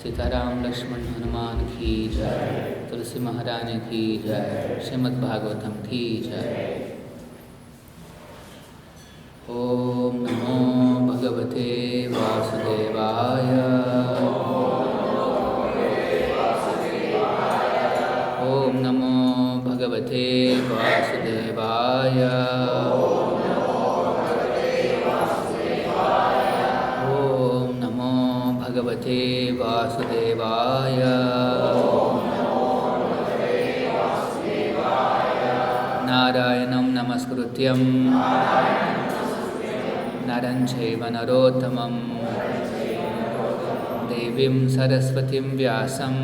सीताराम लक्ष्मण हनुमान की जय, तुलसी महारानी की जय, श्रीमद् भागवतम की जय। ओम नमो भगवते वासुदेवाय। ओम नमो भगवते वासुदेवाय। ओम नमो भगवते वासुदेवाय। नारायणं नमस्कृत्यं नरं चैव नरोत्तमं देवीं सरस्वतीं व्यासं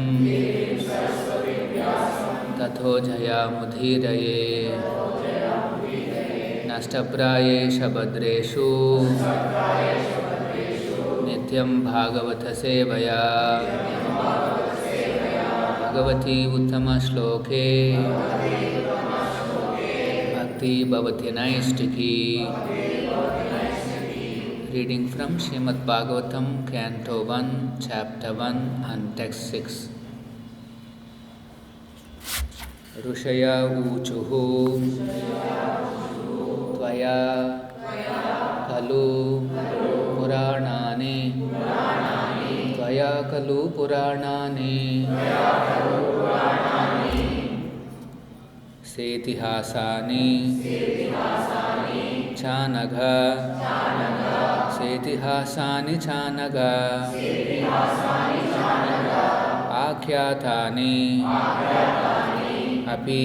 ततो जयामुदीरये। नष्टप्रायेषु भद्रेषु नित्यं भागवत सेवया भगवती उत्तमश्लोके भक्ति भवति नैष्टिकी। Reading from Srimad Bhagavatam, Canto 1, Chapter 1 and Text 6. ऋषया ऊचुः त्वया खलु पुराणानि त्वया खलु पुराणानि सेतिहासानि चानघ सेतिहासानि चानघ आख्यातानि अपि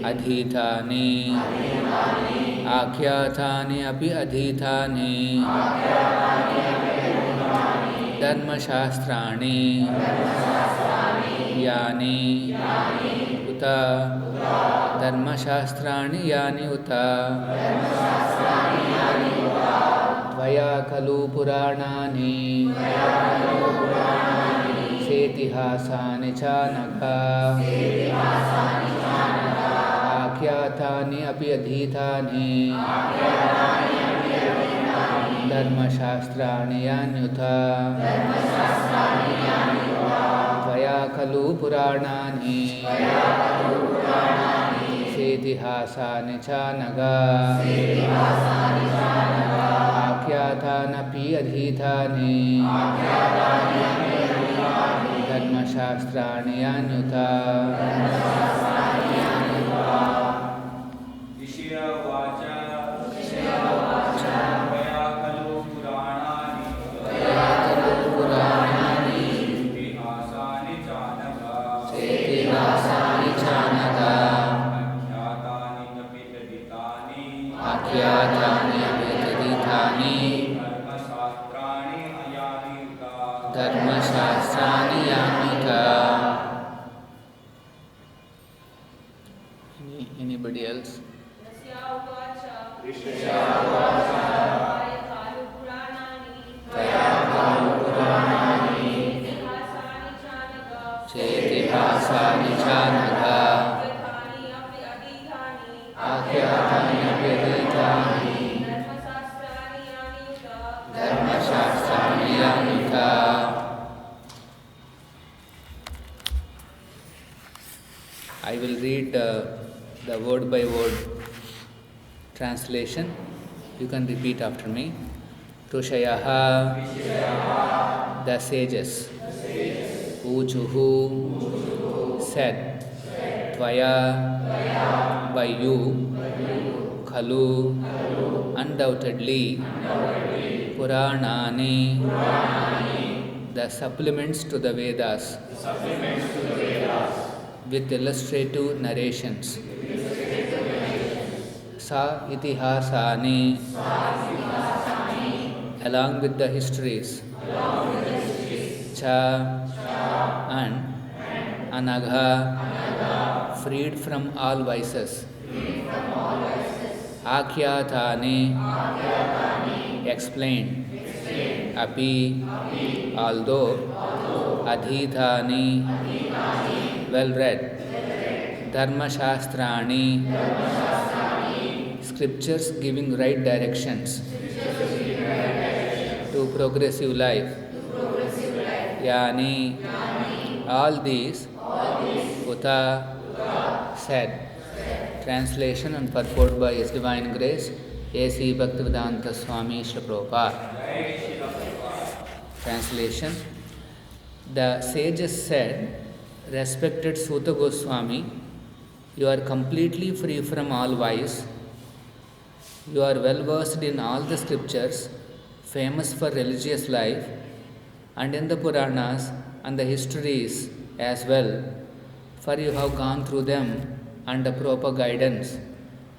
अधीतानि आख्यातानि अपि अधीतानि धर्मशास्त्राणि यानि उत धर्मशास्त्राणि यानि उत त्वया खलु पुराणानि सेतिहासानि चानघ आख्यातानि अपि अधीतानि धर्मशास्त्राणि यान्युत त्वया खलु पुराणानि सेतिहासानि चानघ आख्यातानपि अधीतानि धर्मशास्त्राणि यान्युत। धर्मशास्त्राणि यान्युत। Anybody else? सेतिहासानि चानघ आख्यातानि अपि अधीतानि धर्मशास्त्राणि यान्युत। I will read the word by word translation. You can repeat after me. Rushayaha, the sages. Uchuhu, said. Tvaya, by you. Khalu, undoubtedly. Puranani, the supplements to the Vedas. With illustrative narrations. Sa itihasani, along with the histories. Cha and anagha, freed from all vices. Akhyatani, explained. Api, although. Adhithani, well read. Dharmashastrani, scriptures giving right directions to progressive life. Yani. All these Uta said. Translation and purport by His Divine Grace A.C. Bhaktivedanta Swami Srila Prabhupada. Translation. The sages said, respected Suta Goswami, you are completely free from all vice. You are well versed in all the scriptures, famous for religious life, and in the Puranas and the histories as well, for you have gone through them under proper guidance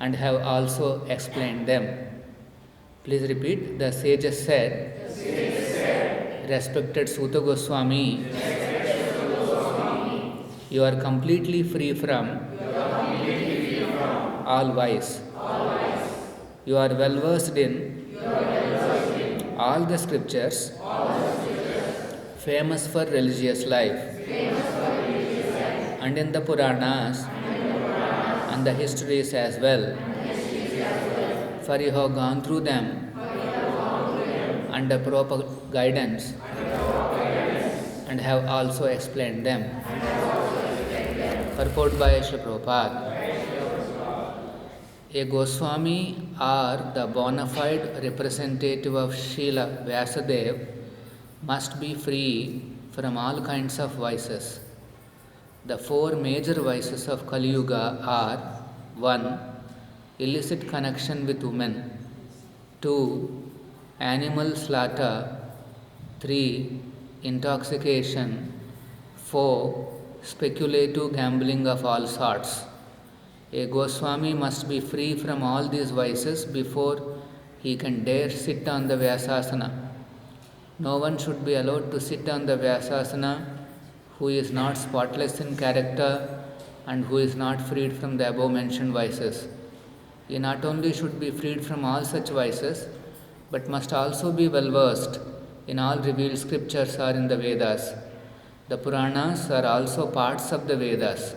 and have also explained them. Please repeat. The sages said, respected Suta Goswami, you are completely free from all vice. You are well versed in all the scriptures, famous for religious life, and in the Puranas and the histories as well, for you have gone through them under proper guidance and have also explained them. Purport by Srila Prabhupada. A Goswami or the bona fide representative of Srila Vyasadeva must be free from all kinds of vices. The four major vices of Kali Yuga are 1. Illicit connection with women, 2. Animal slaughter, 3. Intoxication, 4. Speculative gambling of all sorts. A Goswami must be free from all these vices before he can dare sit on the Vyasasana. No one should be allowed to sit on the Vyasasana who is not spotless in character and who is not freed from the above mentioned vices. He not only should be freed from all such vices, but must also be well versed in all revealed scriptures or in the Vedas. The Puranas are also parts of the Vedas,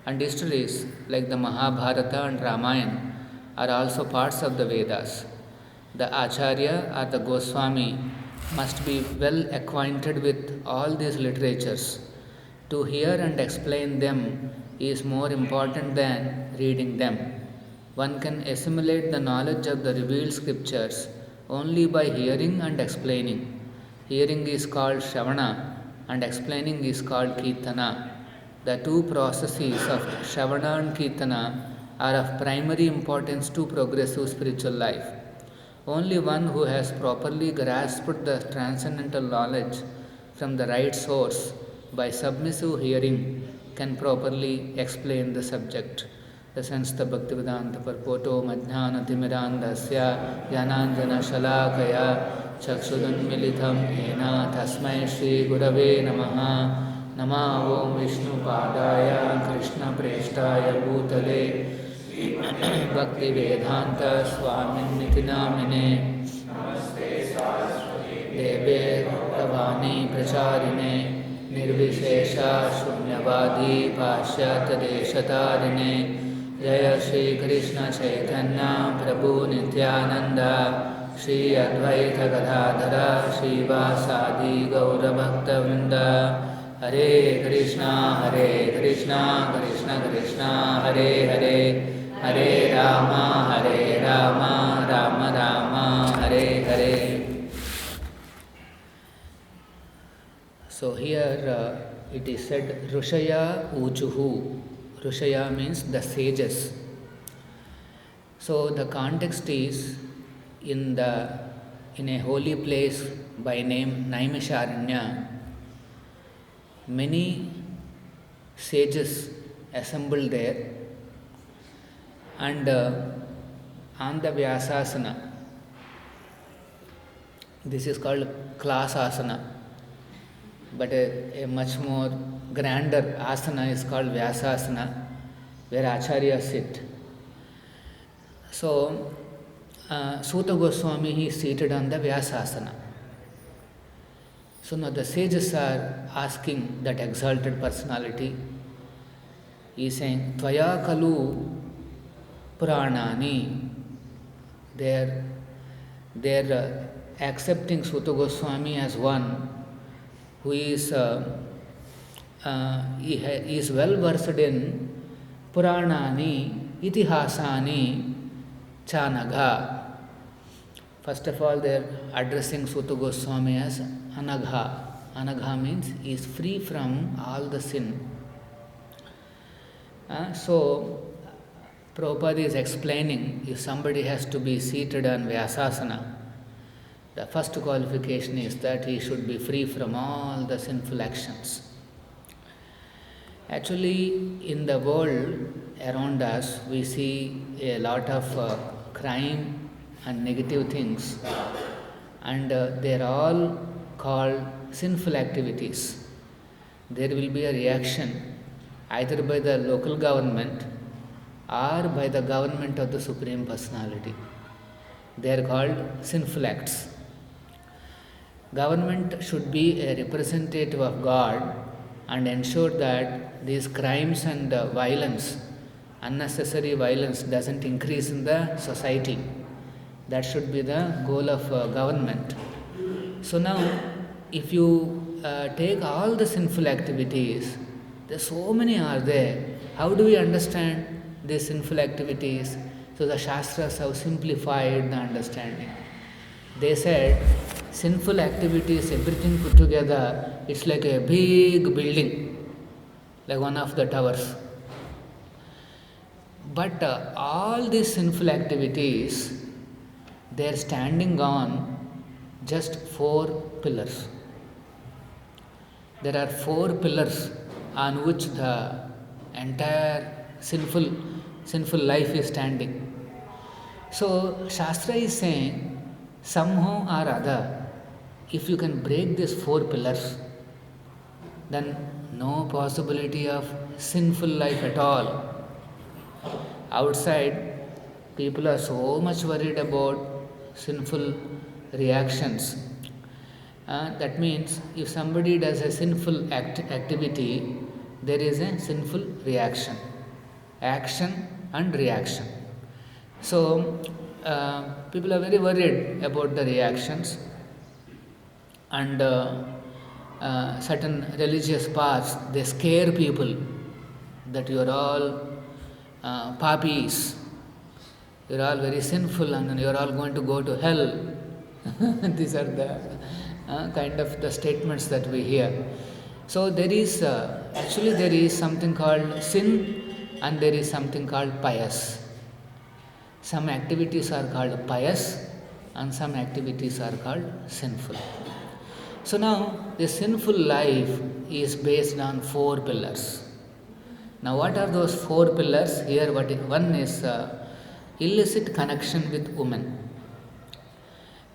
and histories like the Mahabharata and Ramayana are also parts of the Vedas. The Acharya or the Goswami must be well acquainted with all these literatures. To hear and explain them is more important than reading them. One can assimilate the knowledge of the revealed scriptures only by hearing and explaining. Hearing is called Shravana and explaining is called Kirtana. The two processes of Shravana and Kirtana are of primary importance to progressive spiritual life. Only one who has properly grasped the transcendental knowledge from the right source by submissive hearing can properly explain the subject. The sense the Bhaktivedanta Purporto Majnana Timirandasya Yananjana Shalakaya Chakshudunmilitam Ena Tasmai Shri Gurave Namaha Nama Om Vishnu Padaya Krishna Preshtaya Bhutale Bhakti Vedanta Swaminiti Namine Deve Bhavani Pracharine Nirvishesha Shunyavadi Pashyata Deshatarine Jaya Shri Krishna Chaitanya Prabhu Nityananda Shri Advaita Gadadhara Shri Vasadi Gaura Bhakta Vrinda Hare Krishna Krishna Krishna Hare Hare Hare Rama Rama Rama Hare Hare. So here it is said Rushaya Ujuhu. Rushaya means the sages. So the context is in a holy place by name Naimisharanya. Many sages assembled there, and on the Vyasasana, this is called class asana, but a much more grander asana is called Vyasasana, where acharyas sit. So Suta Goswami, he is seated on the Vyasasana. So now the sages are asking that exalted personality. He is saying, Tvaya Kalu Puranani. They are accepting Suta Goswami as one who is he is well versed in Puranani, Itihasani, Chanagha. First of all, they are addressing Suta Goswami as Anagha. Anagha means he is free from all the sin. So, Prabhupada is explaining if somebody has to be seated on Vyasasana, the first qualification is that he should be free from all the sinful actions. Actually, in the world around us, we see a lot of crime and negative things, and they are all called sinful activities. There will be a reaction either by the local government or by the government of the Supreme Personality. They are called sinful acts. Government should be a representative of God and ensure that these crimes and violence, unnecessary violence, doesn't increase in the society. That should be the goal of government. So now, if you take all the sinful activities, there so many are there. How do we understand these sinful activities? So the Shastras have simplified the understanding. They said, sinful activities, everything put together, it's like a big building, like one of the towers. But all these sinful activities, they are standing on just 4 pillars. There are 4 pillars on which the entire sinful life is standing. So Shastra is saying, somehow or other, if you can break these 4 pillars, then no possibility of sinful life at all. Outside, people are so much worried about sinful reactions. That means if somebody does a sinful activity, there is a sinful reaction, action and reaction. So people are very worried about the reactions, and certain religious paths, they scare people that you are all papis, you are all very sinful and you are all going to go to hell. These are the kind of the statements that we hear. So there is actually there is something called sin and there is something called pious. Some activities are called pious and some activities are called sinful. So now the sinful life is based on 4 pillars. Now what are those 4 pillars? Here one is illicit connection with women.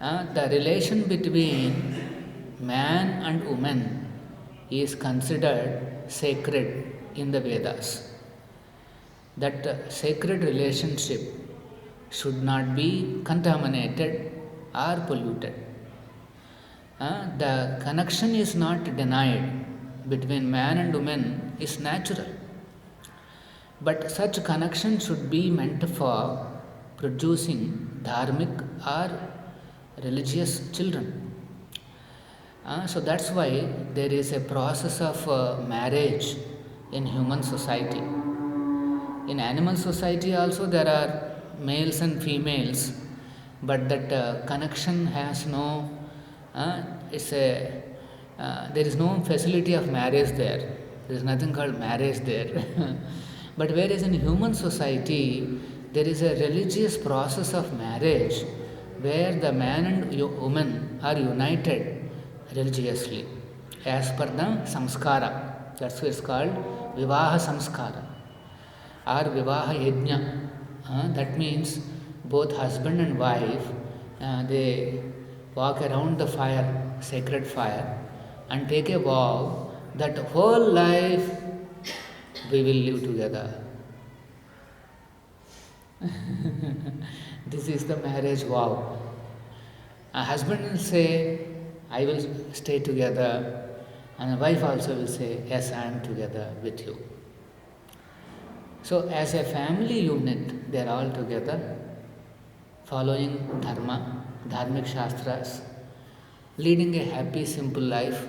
The relation between man and woman is considered sacred in the Vedas. That sacred relationship should not be contaminated or polluted. The connection is not denied between man and woman is natural. But such connection should be meant for producing dharmic or religious children. So that's why there is a process of marriage in human society. In animal society also there are males and females, but that connection has no, there is no facility of marriage there. There is nothing called marriage there. But whereas in human society, there is a religious process of marriage where the man and woman are united religiously as per the samskara. That's why it's called Vivaha Samskara or Vivaha Yajna. That means both husband and wife, they walk around the fire, sacred fire, and take a vow that whole life we will live together. This is the marriage vow. A husband will say, I will stay together, and a wife also will say, yes, I am together with you. So as a family unit, they are all together, following dharma, dharmic shastras, leading a happy, simple life.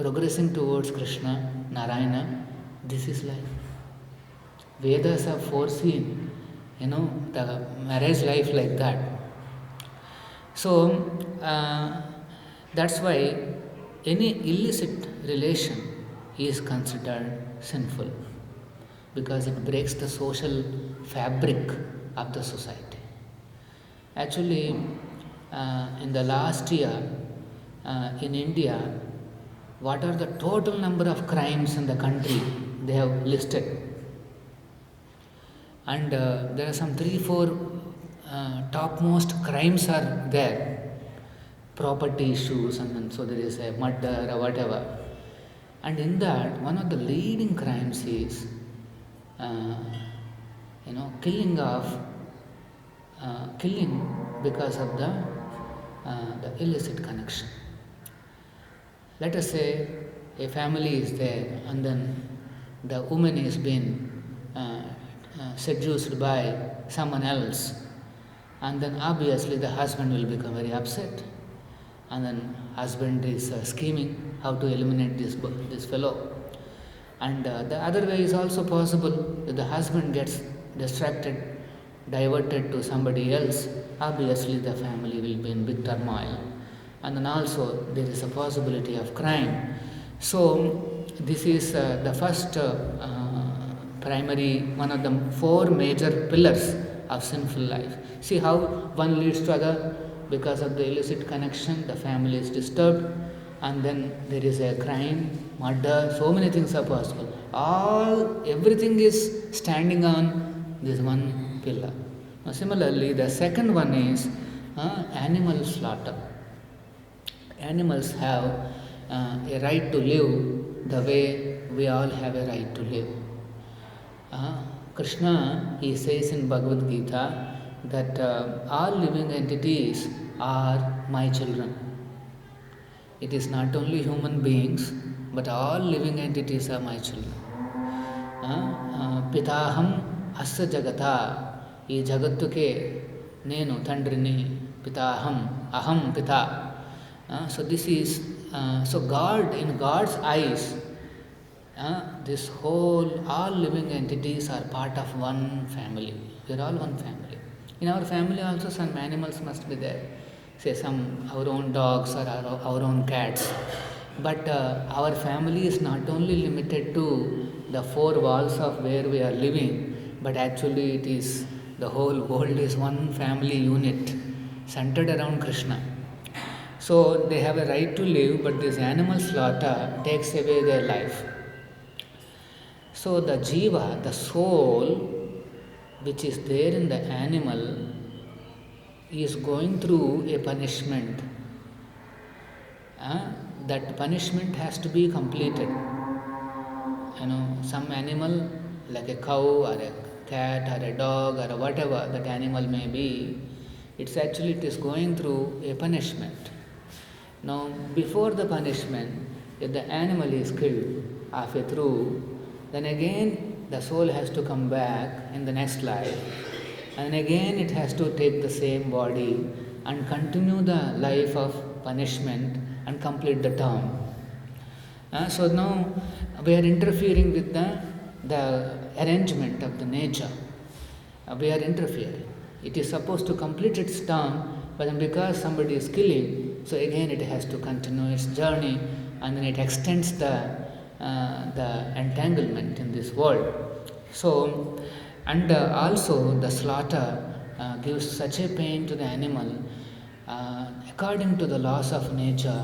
progressing towards Krishna, Narayana. This is life. Vedas have foreseen, the marriage life like that. So, that's why any illicit relation is considered sinful because it breaks the social fabric of the society. Actually, in the last year in India, what are the total number of crimes in the country they have listed? And there are some 3-4 topmost crimes are there, property issues, and then so there is a murder or whatever. And in that, one of the leading crimes is killing because of the illicit connection. Let us say a family is there, and then the woman is being seduced by someone else, and then obviously the husband will become very upset, and then husband is scheming how to eliminate this fellow. And the other way is also possible. If the husband gets distracted, diverted to somebody else, obviously the family will be in big turmoil, and then also there is a possibility of crime. So this is the first primary, one of the 4 major pillars of sinful life. See how one leads to other. Because of the illicit connection, the family is disturbed, and then there is a crime, murder, so many things are possible. Everything is standing on this one pillar. Now, similarly, the second one is animal slaughter. Animals have a right to live the way we all have a right to live. Krishna, he says in Bhagavad Gita that all living entities are my children. It is not only human beings, but all living entities are my children. Pitaham asya jagata. Ee jagattuke nenu tandrini. Pitaham, aham pita. So this is, so God, in God's eyes, this whole, all living entities are part of one family. We are all one family. In our family also some animals must be there. Say our own dogs or our own cats. But our family is not only limited to the 4 walls of where we are living, but actually it is, the whole world is one family unit centered around Krishna. So they have a right to live, but this animal slaughter takes away their life. So the jiva, the soul, which is there in the animal, is going through a punishment. That punishment has to be completed. Some animal like a cow or a cat or a dog or whatever that animal may be, it is going through a punishment. Now, before the punishment, if the animal is killed halfway through, then again the soul has to come back in the next life, and again it has to take the same body and continue the life of punishment and complete the term. So now we are interfering with the arrangement of the nature. We are interfering. It is supposed to complete its term, but then because somebody is killing, so again it has to continue its journey, and then it extends the entanglement in this world. So, and also the slaughter gives such a pain to the animal. According to the laws of nature,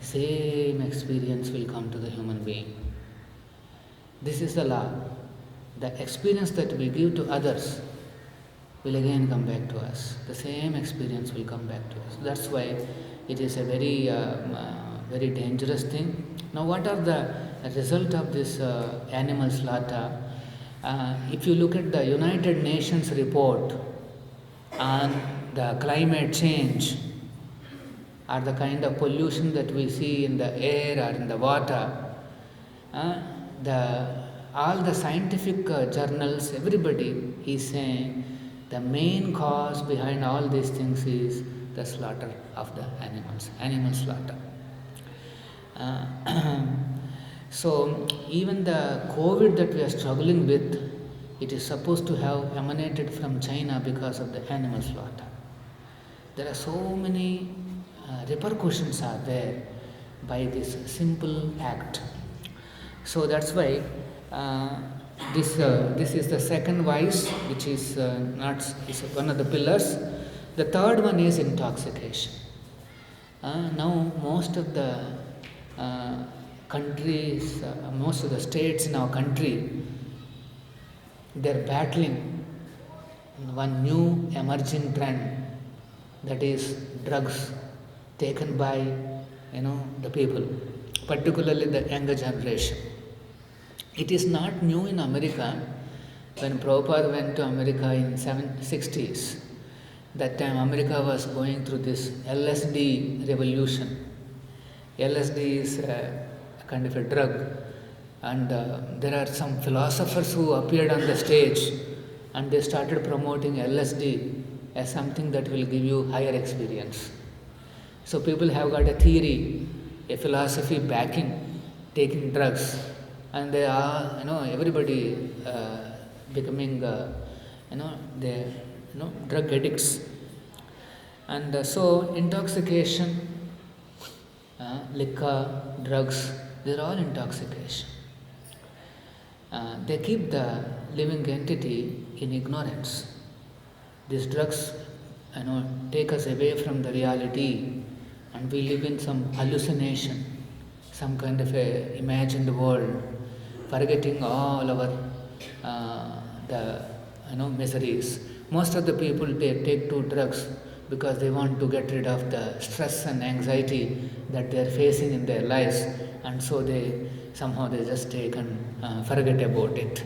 same experience will come to the human being. This is the law. The experience that we give to others will again come back to us. The same experience will come back to us. That's why it is a very, very dangerous thing. Now, what are the result of this animal slaughter? If you look at the United Nations report on the climate change or the kind of pollution that we see in the air or in the water, all the scientific journals, everybody is saying the main cause behind all these things is the slaughter of the animals, animal slaughter. So even the COVID that we are struggling with, it is supposed to have emanated from China because of the animal slaughter. There are so many repercussions are there by this simple act. So that's why this is the second vice, which is not is one of the pillars. The third one is intoxication. Now most of the countries, most of the states in our country, they're battling one new emerging trend, that is drugs taken by the people, particularly the younger generation. It is not new in America. When Prabhupada went to America in 60s, that time America was going through this LSD revolution. LSD is a kind of a drug, and there are some philosophers who appeared on the stage and they started promoting LSD as something that will give you higher experience. So people have got a theory, a philosophy backing taking drugs, and they are, everybody becoming, they, drug addicts. And so intoxication, liquor, drugs, they're all intoxication. They keep the living entity in ignorance. These drugs, take us away from the reality, and we live in some hallucination, some kind of a imagined world, forgetting all our miseries. Most of the people, they take to drugs because they want to get rid of the stress and anxiety that they are facing in their lives, and so they just take and forget about it.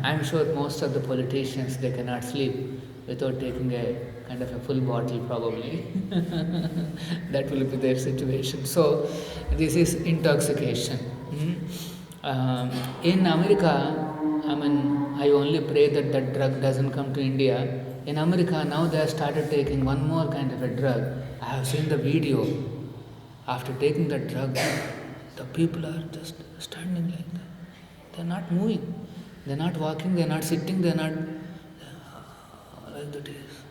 I'm sure most of the politicians, they cannot sleep without taking a kind of a full bottle, probably. That will be their situation. So this is intoxication. In America, I only pray that that drug doesn't come to India. In America, now they have started taking one more kind of a drug. I have seen the video. After taking the drug, the people are just standing like that. They are not moving. They are not walking. They are not sitting. They are not like that is.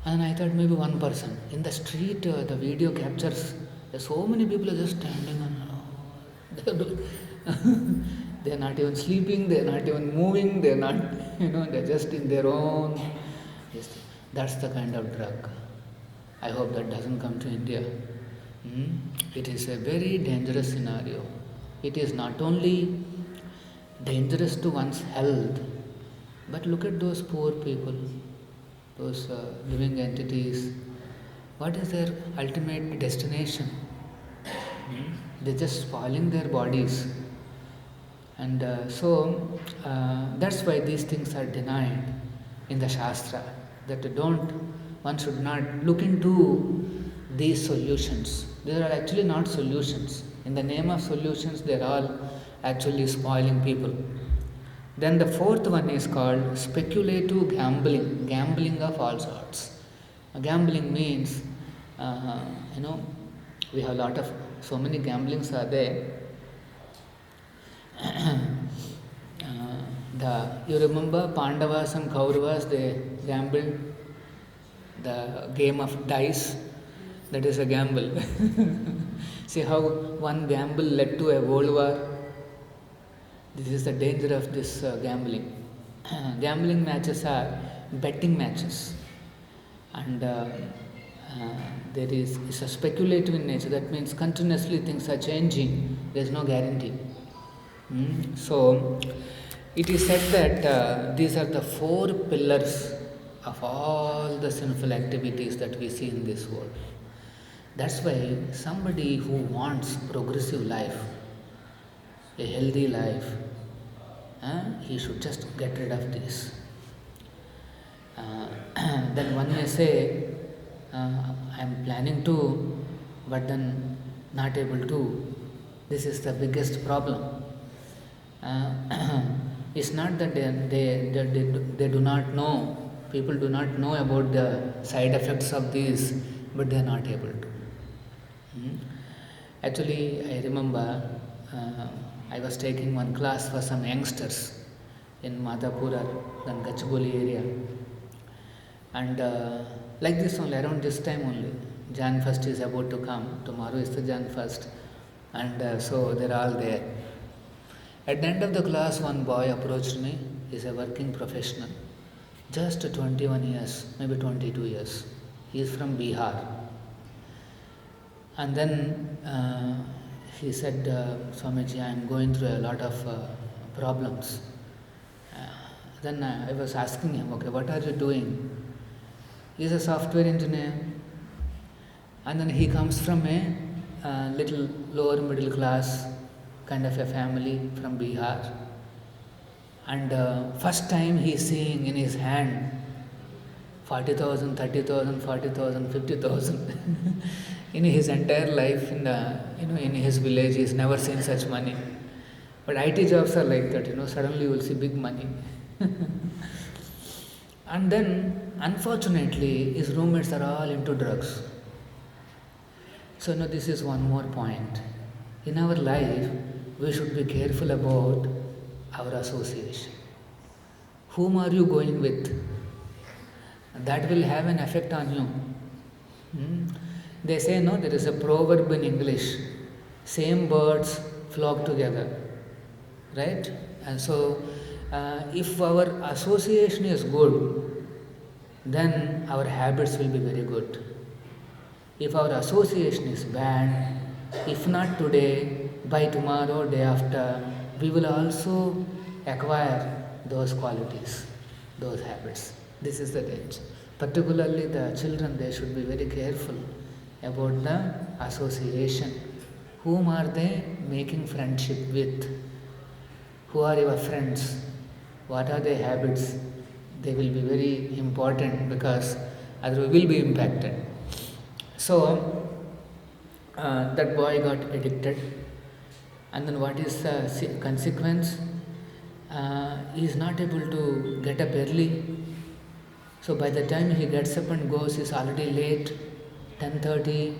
And I thought maybe one person. In the street, the video captures, so many people are just standing and they are not even sleeping, they are not even moving, they are not, they are just in their own. That's the kind of drug. I hope that doesn't come to India. It is a very dangerous scenario. It is not only dangerous to one's health, but look at those poor people, those living entities. What is their ultimate destination? They're just spoiling their bodies. And that's why these things are denied in the Shastra, that one should not look into these solutions. They are actually not solutions. In the name of solutions, they are all actually spoiling people. Then the fourth one is called speculative gambling, gambling of all sorts. Gambling means, we have so many gamblings are there. You remember Pandavas and Kauravas, they gambled the game of dice. That is a gamble. See how one gamble led to a world war. This is the danger of this gambling. Gambling matches are betting matches, and it's a speculative in nature. That means continuously things are changing. There is no guarantee. So it is said that these are the four pillars of all the sinful activities that we see in this world. That's why somebody who wants progressive life, a healthy life, he should just get rid of this. Then one may say, I am planning to, but then not able to. This is the biggest problem. It's not that they do not know, people do not know about the side effects of these, but they are not able to. Actually, I remember I was taking one class for some youngsters in Madhapura, then Gachibowli area. And like this only, around this time only, Jan 1st is about to come. Tomorrow is the Jan 1st. And so they're all there. At the end of the class, one boy approached me. He's a working professional. Just 21 years, maybe 22 years. He is from Bihar. And then he said, Swamiji, I am going through a lot of problems. Then I was asking him, okay, what are you doing? He is a software engineer. And then he comes from a little lower middle class kind of a family from Bihar. And first time he is seeing in his hand 40,000, 30,000, 40,000, 50,000. In his entire life, in his village, he's never seen such money. But IT jobs are like that, suddenly you will see big money. And then, unfortunately, his roommates are all into drugs. So now this is one more point. In our life, we should be careful about our association. Whom are you going with? That will have an effect on you. They say, no, there is a proverb in English, same birds flock together, right? And so, if our association is good, then our habits will be very good. If our association is bad, if not today, by tomorrow, day after, we will also acquire those qualities, those habits. This is the danger. Particularly the children, they should be very careful about the association. Whom are they making friendship with? Who are your friends? What are their habits? They will be very important because otherwise we will be impacted. So that boy got addicted, and then what is the consequence? He is not able to get up early. So by the time he gets up and goes, he is already late. 10:30,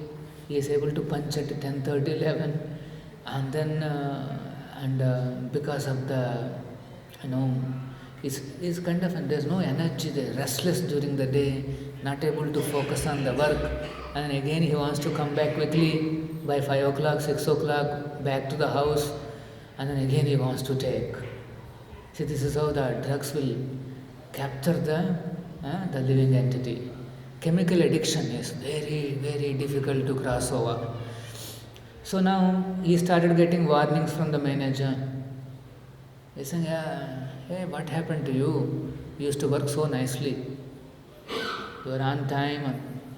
he is able to punch at 10:30, 11, and then because of the, is kind of, there's no energy, they're restless during the day, not able to focus on the work, and again he wants to come back quickly by 5 o'clock, 6 o'clock, back to the house, and then again he wants to take. See, this is how the drugs will capture the living entity. Chemical addiction is very, very difficult to cross over. So now he started getting warnings from the manager. He's saying, hey, what happened to you? You used to work so nicely. You are on time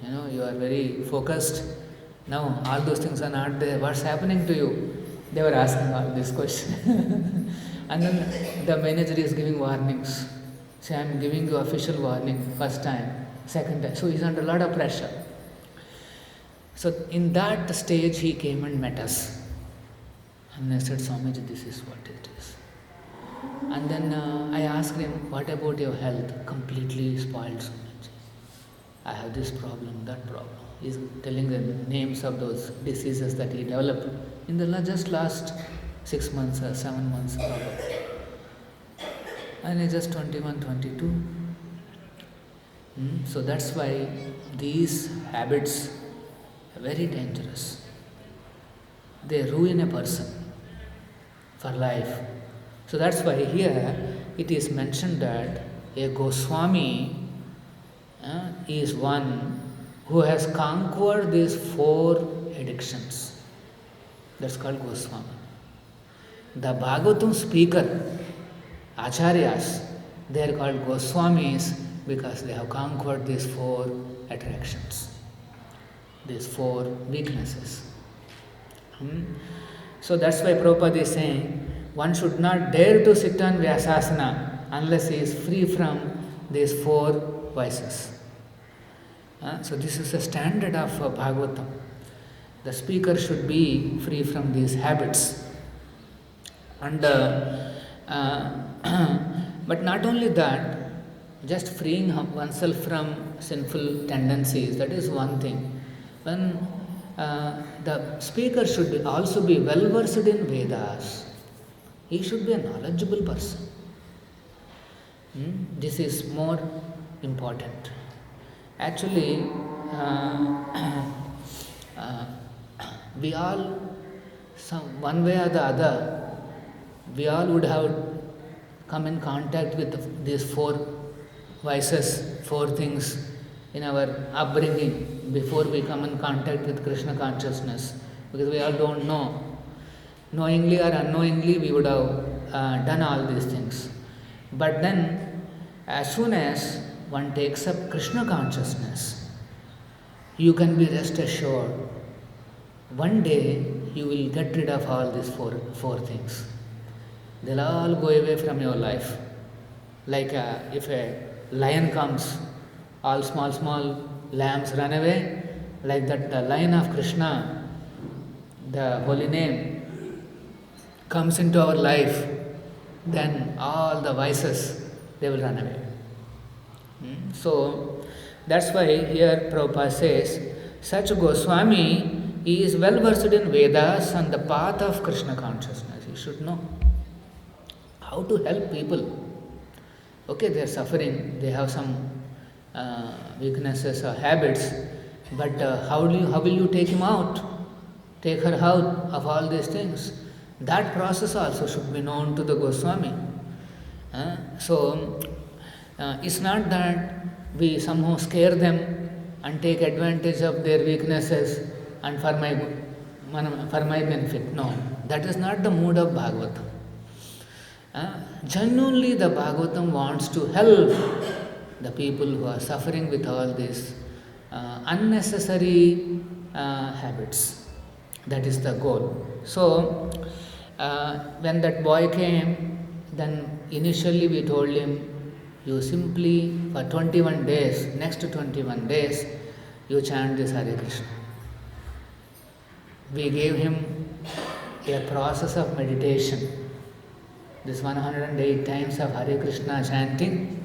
and you are very focused. Now all those things are not there. What's happening to you? They were asking all these questions. And then the manager is giving warnings. Say, I am giving you official warning, first time, second time. So he's under a lot of pressure. So in that stage he came and met us. And I said, Swamiji, this is what it is. And then I asked him, what about your health? Completely spoiled, Swamiji. I have this problem, that problem. He's telling the names of those diseases that he developed in the just last 6 months or 7 months probably. And he's just 21, 22. So that's why these habits are very dangerous. They ruin a person for life. So that's why here it is mentioned that a Goswami is one who has conquered these 4 addictions. That's called Goswami. The Bhagavatam speaker, Acharyas, they are called Goswamis because they have conquered these 4 attractions, these 4 weaknesses. So that's why Prabhupada is saying, one should not dare to sit on Vyasasana unless he is free from these 4 vices. So this is the standard of Bhagavatam. The speaker should be free from these habits. And but not only that, just freeing oneself from sinful tendencies, that is one thing. When the speaker should also be well versed in Vedas. He should be a knowledgeable person. This is more important. Actually, we all, one way or the other, we all would have come in contact with these four vices, four things in our upbringing before we come in contact with Krishna consciousness, because we all don't know. Knowingly or unknowingly, we would have done all these things. But then, as soon as one takes up Krishna consciousness, you can be rest assured, one day you will get rid of all these four things. They'll all go away from your life. Like if a lion comes, all small lambs run away. Like that, the lion of Krishna, the holy name, comes into our life, then all the vices, they will run away. So, that's why here Prabhupada says, such Goswami, he is well versed in Vedas and the path of Krishna consciousness. He should know how to help people. Okay, they are suffering, they have some weaknesses or habits, but how will you take him out? Take her out of all these things. That process also should be known to the Goswami. So, it's not that we somehow scare them and take advantage of their weaknesses and for my benefit. No, that is not the mood of Bhagavatam. Genuinely, the Bhagavatam wants to help the people who are suffering with all these unnecessary habits. That is the goal. So, when that boy came, then initially we told him, you simply for 21 days, next 21 days, you chant this Hare Krishna. We gave him a process of meditation, this 108 times of Hare Krishna chanting,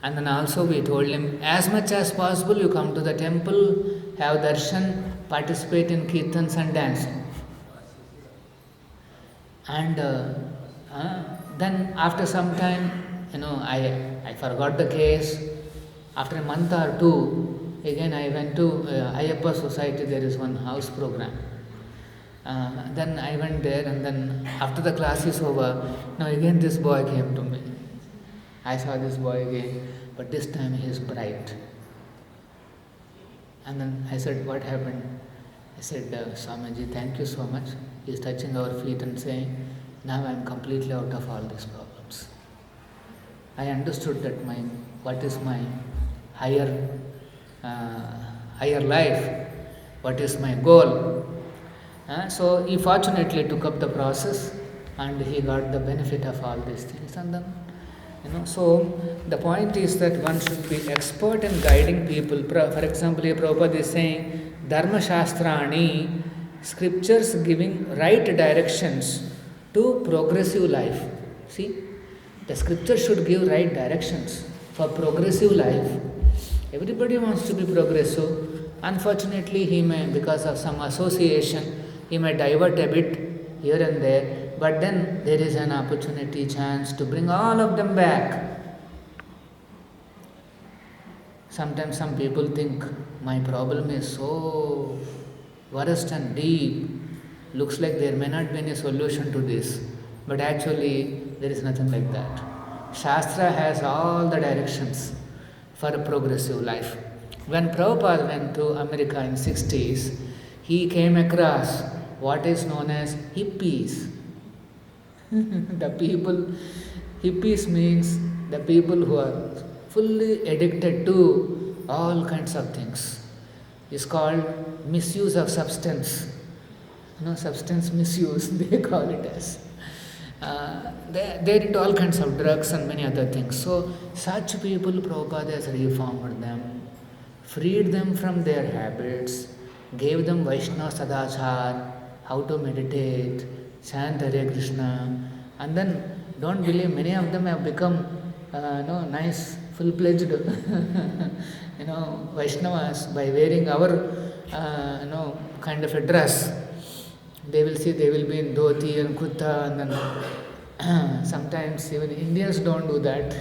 and then also we told him, as much as possible you come to the temple, have darshan, participate in kirtans and dancing. And then after some time, I forgot the case. After a month or two, again I went to Ayyappa Society, there is one house program. Then I went there, and then after the class is over, now again this boy came to me. I saw this boy again, but this time he is bright. And then I said, what happened? I said, Swamiji, thank you so much. He is touching our feet and saying, now I am completely out of all these problems. I understood that what is my higher life, what is my goal. So he fortunately took up the process and he got the benefit of all these things. And then, so the point is that one should be expert in guiding people. For example, here Prabhupada is saying, Dharma Shastrani, scriptures giving right directions to progressive life. See, the scripture should give right directions for progressive life. Everybody wants to be progressive. Unfortunately, he may, because of some association, he may divert a bit here and there, but then there is an opportunity, chance to bring all of them back. Sometimes some people think, my problem is so worst and deep, looks like there may not be any solution to this, but actually there is nothing like that. Shastra has all the directions for a progressive life. When Prabhupada went to America in 60s, he came across what is known as hippies. Hippies means the people who are fully addicted to all kinds of things. It's called misuse of substance. Substance misuse, they call it as. They're into all kinds of drugs and many other things. So, such people, Prabhupada has reformed them, freed them from their habits, gave them Vaishnava Sadachar, how to meditate, chant Hare Krishna, and then don't believe many of them have become nice, full-fledged Vaishnavas by wearing our kind of a dress. They will see they will be in dhoti and kurta, and then sometimes even Indians don't do that.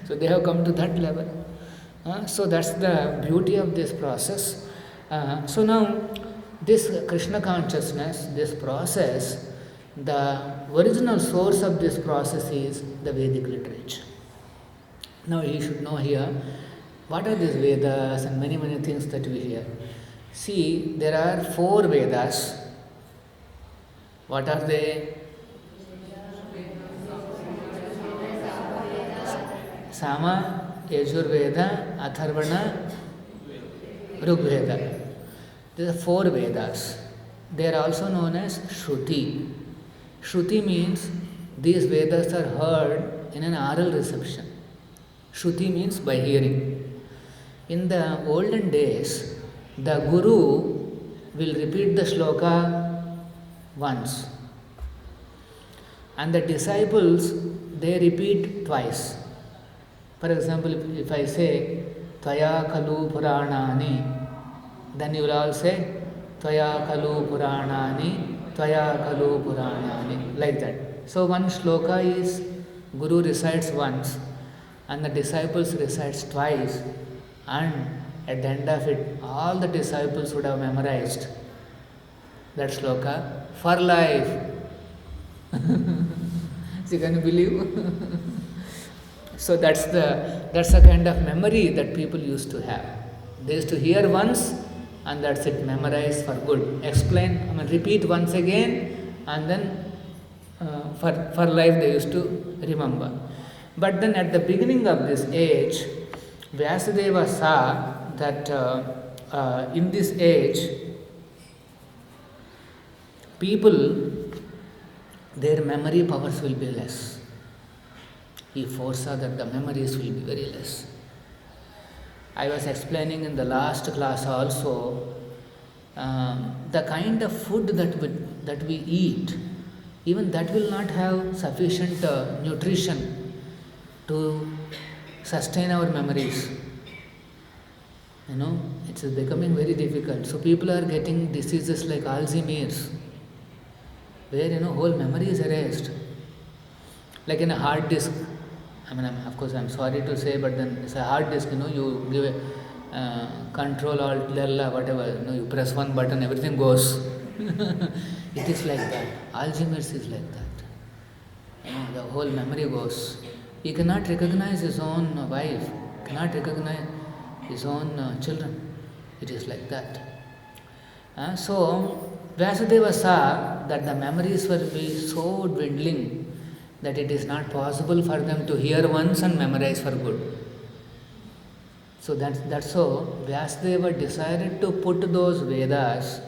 So they have come to that level. So that's the beauty of this process. So now this Krishna consciousness, this process, the original source of this process is the Vedic literature. Now you should know here, what are these Vedas and many things that we hear. See, there are 4 Vedas. What are they? Sama, Yajurveda, Atharvana, Rigveda. These are 4 Vedas. They are also known as Shruti. Shruti means these Vedas are heard in an oral reception. Shruti means by hearing. In the olden days, the Guru will repeat the shloka once, and the disciples, they repeat twice. For example, if I say Tvaya Kalu Puranani, then you will all say Tvaya Kalu Puranani, Tvaya Kalu Puranani, like that. So one shloka is Guru recites once and the disciples recites twice, and at the end of it, all the disciples would have memorized that shloka for life. So can you believe? So that's a kind of memory that people used to have. They used to hear once and that's it, memorize for good. Repeat once again, and then for life they used to remember. But then at the beginning of this age, Vyasadeva saw that in this age, people, their memory powers will be less. He foresaw that the memories will be very less. I was explaining in the last class also, the kind of food that we eat, even that will not have sufficient nutrition to sustain our memories. It's becoming very difficult. So people are getting diseases like Alzheimer's, where whole memory is erased. Like in a hard disk. Of course, I'm sorry to say, but then it's a hard disk. You give a Control Alt Del whatever. You press one button, everything goes. It is like that. Alzheimer's is like that. The whole memory goes. He cannot recognize his own wife. Cannot recognize his own children. It is like that. So Vyasadeva saw that the memories will be so dwindling that it is not possible for them to hear once and memorize for good. So that's so Vyasadeva decided to put those Vedas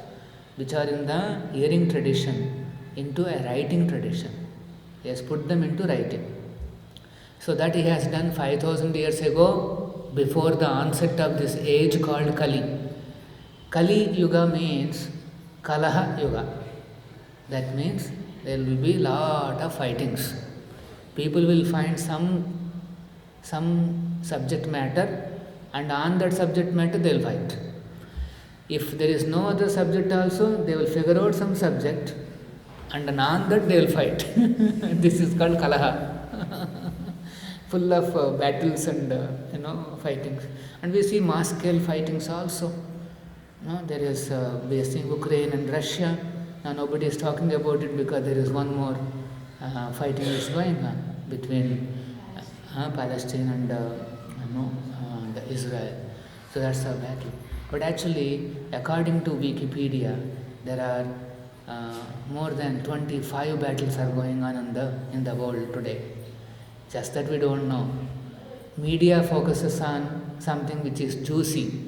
which are in the hearing tradition into a writing tradition. He has put them into writing. So that he has done 5000 years ago, before the onset of this age called Kali. Kali Yuga means Kalaha Yuga. That means there will be lot of fightings. People will find some subject matter, and on that subject matter they will fight. If there is no other subject also, they will figure out some subject, and on that they will fight. This is called Kalaha. Full of battles and fightings. And we see mass scale fightings also. There is based in Ukraine and Russia. Now nobody is talking about it because there is one more fighting is going on between Palestine and Israel. So that's a battle. But actually, according to Wikipedia, there are more than 25 battles are going on in the world today. Just that we don't know. Media focuses on something which is juicy.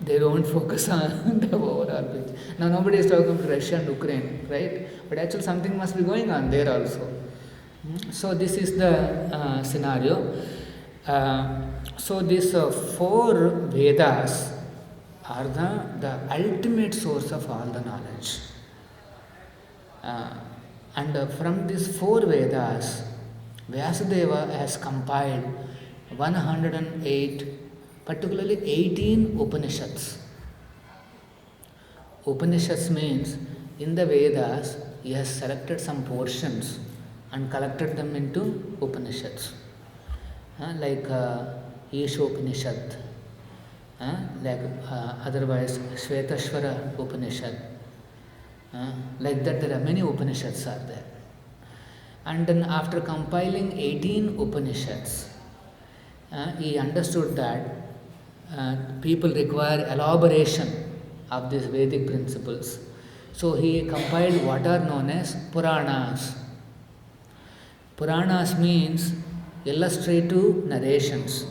They don't focus on the overall picture. Now nobody is talking about Russia and Ukraine, right? But actually something must be going on there also. So this is the scenario. So these 4 Vedas are the ultimate source of all the knowledge. And from these 4 Vedas, Vyasadeva has compiled 108 particularly 18 Upanishads. Upanishads means in the Vedas he has selected some portions and collected them into Upanishads. Like Ishopanishad, otherwise Shvetashvara Upanishad. Like that, there are many Upanishads are there. And then after compiling 18 Upanishads, he understood that people require elaboration of these Vedic principles. So he compiled what are known as Puranas. Puranas means illustrative narrations.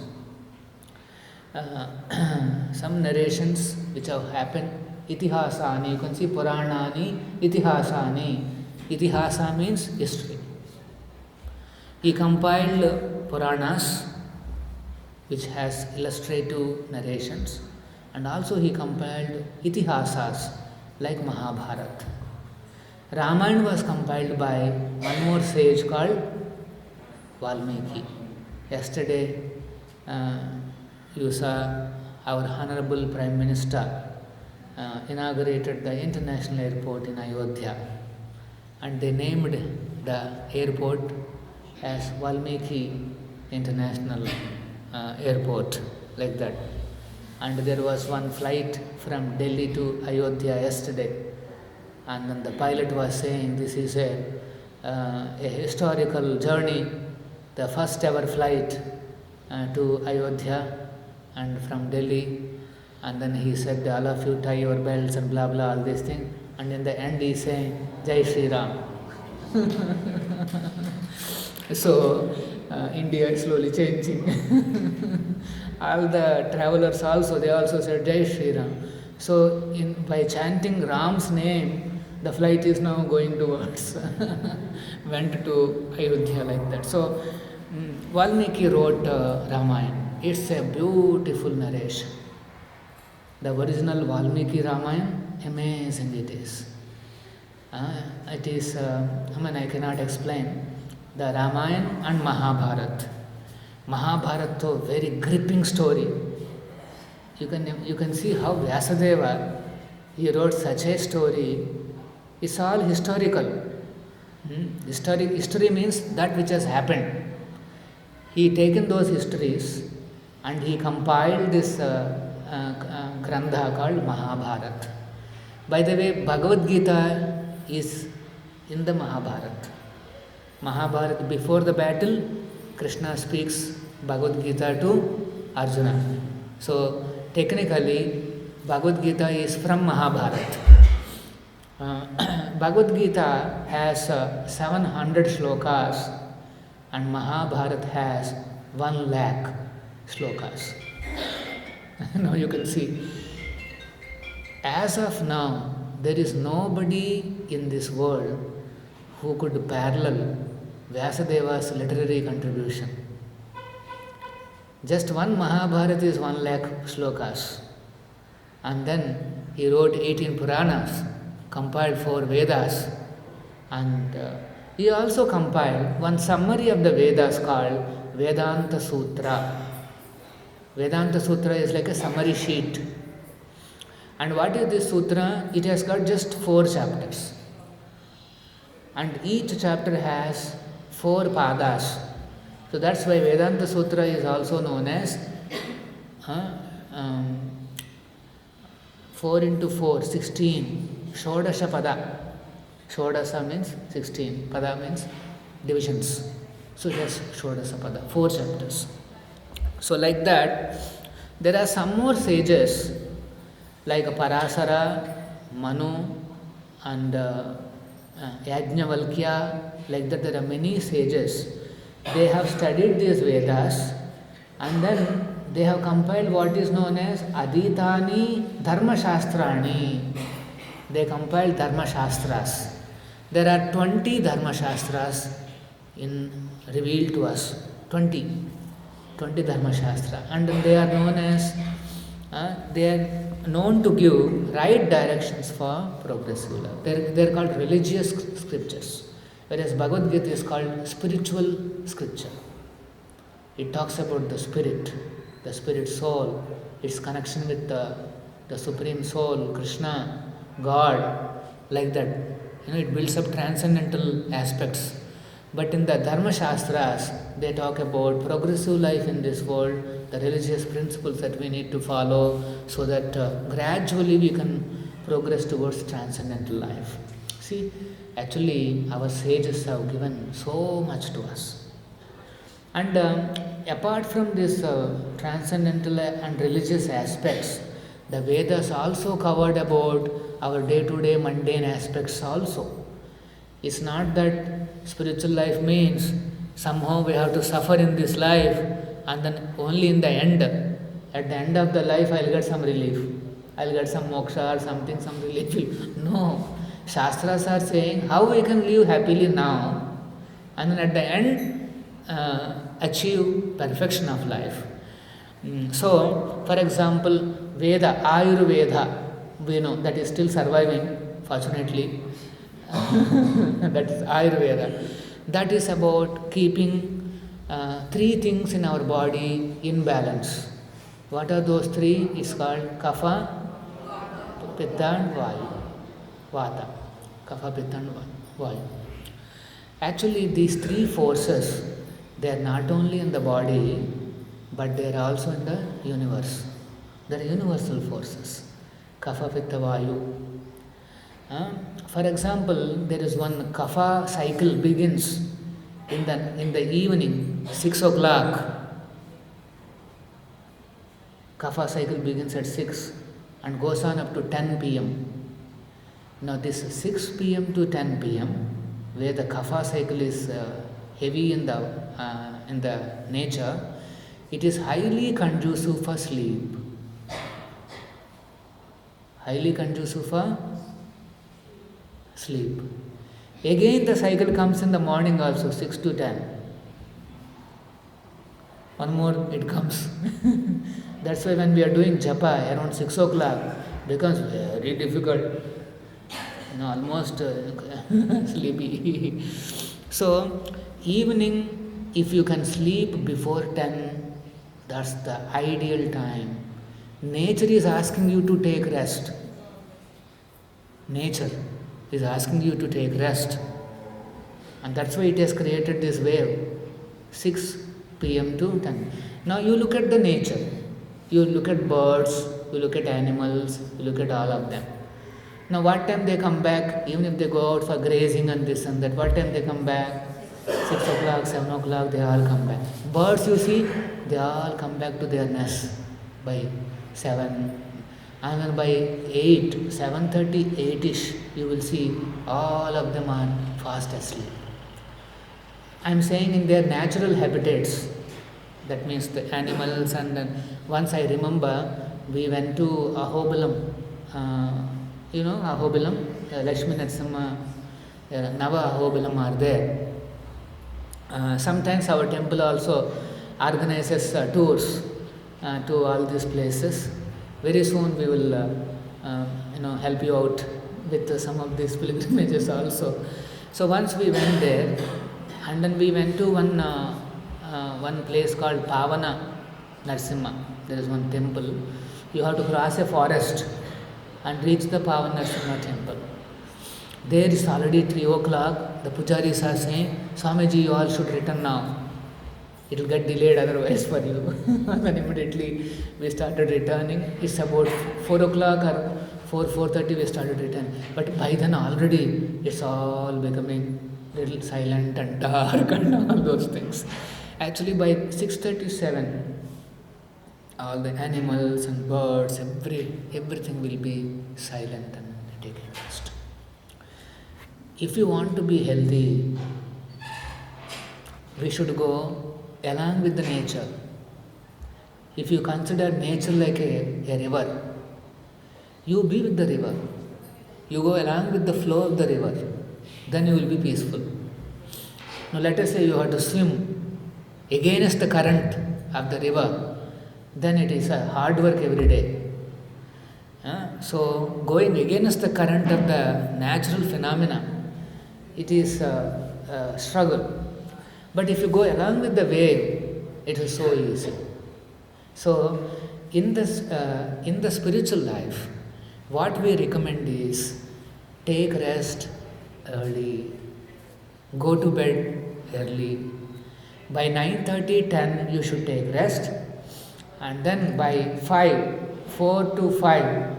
Some narrations which have happened, itihasani, you can see Puranani, itihasani. Itihasa means history. He compiled Puranas, which has illustrative narrations, and also he compiled itihasas like Mahabharata. Ramayana was compiled by one more sage called Valmiki. Yesterday, you saw our Honorable Prime Minister inaugurated the international airport in Ayodhya, and they named the airport as Valmiki International Airport, like that. And there was one flight from Delhi to Ayodhya yesterday, and then the pilot was saying this is a historical journey, the first ever flight to Ayodhya and from Delhi. And then he said, all of you tie your belts and blah blah, all these things. And in the end he is saying, Jai Shri Ram. So India is slowly changing. All the travelers also, they also said Jai Shri Ram. So by chanting Ram's name, the flight is now going towards, went to Ayodhya, like that. So Valmiki wrote Ramayana. It's a beautiful narration. The original Valmiki Ramayana, amazing it is. It is, I cannot explain. The Ramayana and Mahabharata. Mahabharata, very gripping story. You can see how Vyasadeva, he wrote such a story. It's all historical. History means that which has happened. He taken those histories and he compiled this grantha called Mahabharata. By the way, Bhagavad Gita is in the Mahabharata. Mahabharata, before the battle, Krishna speaks Bhagavad Gita to Arjuna. So technically, Bhagavad Gita is from Mahabharata. Bhagavad Gita has 700 shlokas and Mahabharata has 1 lakh shlokas. Now you can see. As of now, there is nobody in this world who could parallel Vyasadeva's literary contribution. Just one Mahabharata is 1 lakh shlokas. And then he wrote 18 Puranas, compiled 4 Vedas, and he also compiled one summary of the Vedas called Vedanta Sutra. Vedanta Sutra is like a summary sheet. And what is this sutra? It has got just 4 chapters. And each chapter has 4 padas. So that's why Vedanta Sutra is also known as 4 into 4, 16, Shodasha Pada. Shodasa means 16, Pada means divisions. So just Shodasa Pada, 4 chapters. So like that, there are some more sages like Parasara, Manu and Yajnavalkya, like that there are many sages. They have studied these Vedas and then they have compiled what is known as Aditani Dharma Shastrani. They compiled Dharma Shastras. There are 20 Dharma Shastras revealed to us. 20 Dharma Shastra. And they are known as, they are known to give right directions for progressive love. They are called religious scriptures. Whereas Bhagavad Gita is called spiritual scripture. It talks about the spirit. the spirit soul, its connection with the Supreme Soul, Krishna, God, like that. It builds up transcendental aspects. But in the Dharma Shastras, they talk about progressive life in this world, the religious principles that we need to follow so that gradually we can progress towards transcendental life. See, actually, our sages have given so much to us. And apart from this transcendental and religious aspects, the Vedas also covered about our day-to-day mundane aspects also. It's not that spiritual life means somehow we have to suffer in this life and then only in the end, at the end of the life, I'll get some relief. I'll get some moksha or something, some relief. No. Shastras are saying how we can live happily now and then at the end achieve perfection of life. So, for example, Veda, Ayurveda, we know that is still surviving, fortunately. That is Ayurveda. That is about keeping three things in our body in balance. What are those three? It's called Kapha, Pitta and Vayu. Vata. Kapha, Pitta and Vayu. Actually, these three forces, they are not only in the body, but they are also in the universe. They are universal forces. Kapha, Pitta, Vayu. For example, there is one Kapha cycle begins in the evening, 6 o'clock. Kapha cycle begins at 6 and goes on up to 10 p.m. Now this 6 p.m. to 10 p.m., where the Kapha cycle is heavy in the nature, it is highly conducive for sleep. Highly conducive for sleep. Again the cycle comes in the morning also, 6 to 10. One more it comes. That's why when we are doing japa around 6 o'clock, becomes very difficult. Almost sleepy. So, evening, if you can sleep before 10, that's the ideal time. Nature is asking you to take rest. Nature is asking you to take rest. And that's why it has created this wave, 6 p.m. to 10. Now you look at the nature. You look at birds, you look at animals, you look at all of them. Now what time they come back, even if they go out for grazing and this and that, what time they come back? 6 o'clock, 7 o'clock, they all come back. Birds, you see, they all come back to their nest by 7. And then by 8, 7:30, 8ish, you will see all of them are fast asleep. I am saying in their natural habitats, that means the animals. And then once I remember, we went to Ahobilam. Ahobilam, Lakshmi Narasimha, Nava Ahobilam are there. Sometimes our temple also organizes tours to all these places. Very soon we will help you out with some of these pilgrimages also. So once we went there, and then we went to one place called Pavana Narasimha. There is one temple. You have to cross a forest and reach the Pavana Narasimha temple. There is already 3 o'clock. The pujaris are saying, Swamiji, you all should return now. It will get delayed otherwise for you. Then immediately we started returning. It's about 4 o'clock or 4:30 we started returning. But by then already it's all becoming little silent and dark and all those things. Actually by 6:37, all the animals and birds, everything will be silent and taking rest. If you want to be healthy, we should go along with the nature. If you consider nature like a river, you be with the river. You go along with the flow of the river, then you will be peaceful. Now let us say you have to swim against the current of the river, then it is a hard work every day. So going against the current of the natural phenomena, it is a struggle. But if you go along with the wave, it is so easy. So, in the spiritual life, what we recommend is take rest early, go to bed early. By 9:30, 10, you should take rest, and then by 5, 4 to 5,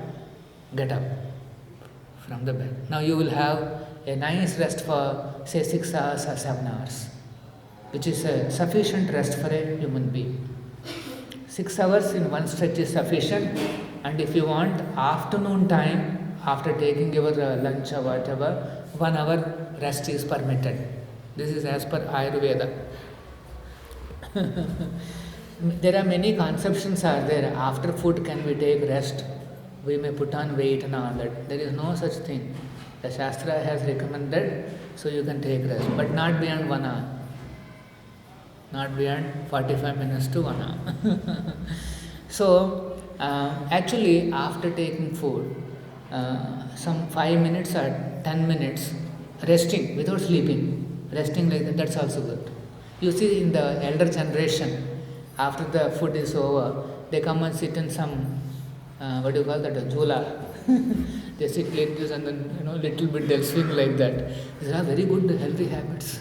get up from the bed. Now you will have a nice rest for say 6 hours or 7 hours, which is a sufficient rest for a human being. 6 hours in one stretch is sufficient, and if you want afternoon time after taking your lunch or whatever, 1 hour rest is permitted. This is as per Ayurveda. There are many conceptions are there. After food can we take rest? We may put on weight and all that. There is no such thing. The Shastra has recommended, so you can take rest, but not beyond 1 hour. Not beyond 45 minutes to 1 hour. So, actually, after taking food, some 5 minutes or 10 minutes, resting without sleeping, resting like that, that's also good. You see, in the elder generation, after the food is over, they come and sit in some, what do you call that, a jhula. They sit like this and then, little bit they'll swing like that. These are very good, healthy habits.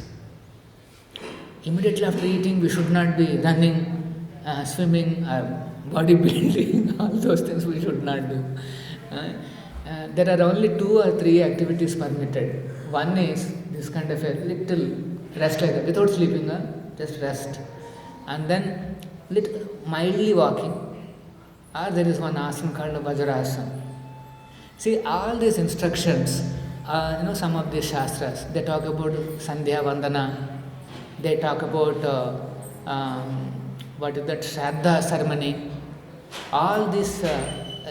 Immediately after eating, we should not be running, swimming, bodybuilding, all those things we should not do. There are only 2 or 3 activities permitted. One is this kind of a little rest like that, without sleeping, just rest. And then mildly walking. Or there is one asana called Vajrasana. See, all these instructions, some of these shastras, they talk about Sandhya Vandana, they talk about what is that, Shraddha ceremony. All these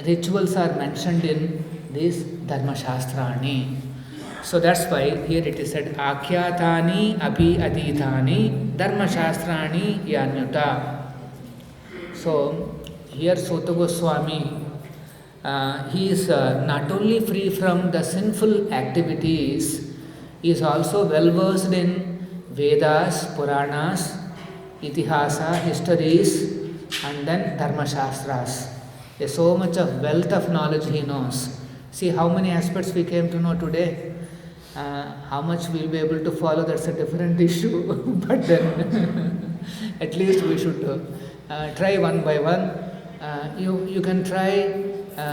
rituals are mentioned in this Dharma Shastrani. So that's why here it is said, Akhyatani api adhitani Dharma Shastrani yanyuta. So here Sutta Goswami, he is not only free from the sinful activities, he is also well versed in Vedas, Puranas, Itihasa, histories, and then Dharma Shastras. There's so much of wealth of knowledge he knows. See how many aspects we came to know today. How much we'll be able to follow, that's a different issue. But then at least we should try one by one. You can try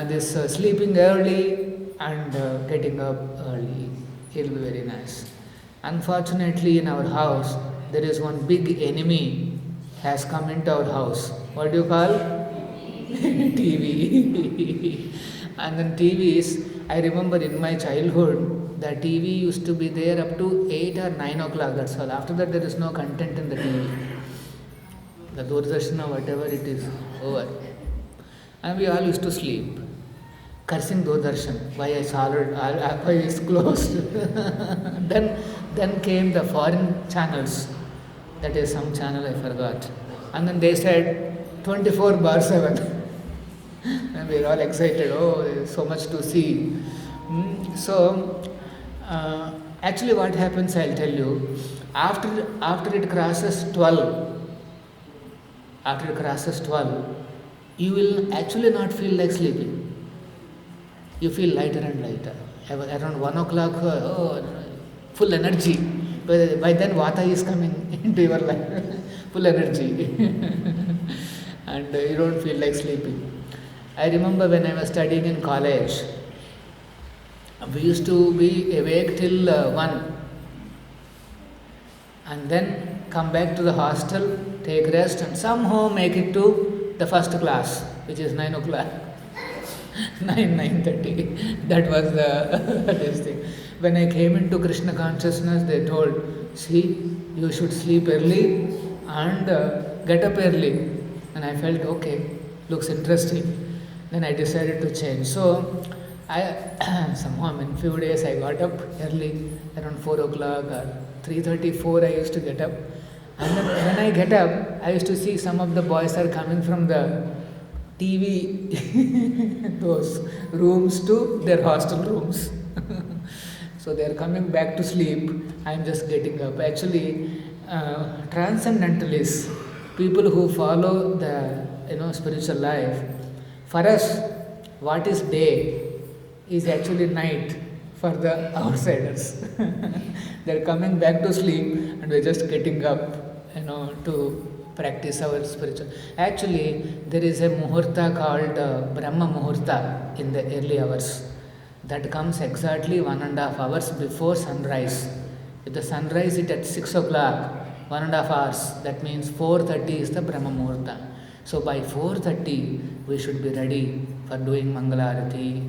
this sleeping early and getting up early. It'll be very nice. Unfortunately, in our house, there is one big enemy has come into our house. What do you call? TV. And then TVs, I remember in my childhood, the TV used to be there up to 8 or 9 o'clock, that's all. After that, there is no content in the TV. The Doordarshan or whatever it is, over. And we all used to sleep, cursing Doordarshan, why it's closed. Then came the foreign channels, that is some channel I forgot. And then they said 24/7. And we were all excited, there's so much to see. So, actually what happens, I'll tell you, after it crosses 12, you will actually not feel like sleeping. You feel lighter and lighter. Around 1 o'clock, full energy. By then Vata is coming into your life, full energy. And you don't feel like sleeping. I remember when I was studying in college, we used to be awake till 1 and then come back to the hostel, take rest and somehow make it to the first class, which is 9 o'clock. 9:30. That was this thing. When I came into Krishna consciousness, they told, see, you should sleep early and get up early. And I felt, okay, looks interesting. Then I decided to change. So, I somehow in few days I got up early, around 4 o'clock or 3:34 I used to get up. And then when I get up, I used to see some of the boys are coming from the TV, those rooms to their hostel rooms. So they are coming back to sleep, I am just getting up. Actually, transcendentalists, people who follow the spiritual life, for us, what is day is actually night for the outsiders. They're coming back to sleep and we're just getting up, to practice our spiritual. Actually, there is a muhurta called Brahma Muhurta in the early hours that comes exactly 1.5 hours before sunrise. If the sunrise is at 6 o'clock, 1.5 hours, that means 4:30 is the Brahma Muhurta. So by 4:30, we should be ready for doing Mangalarati,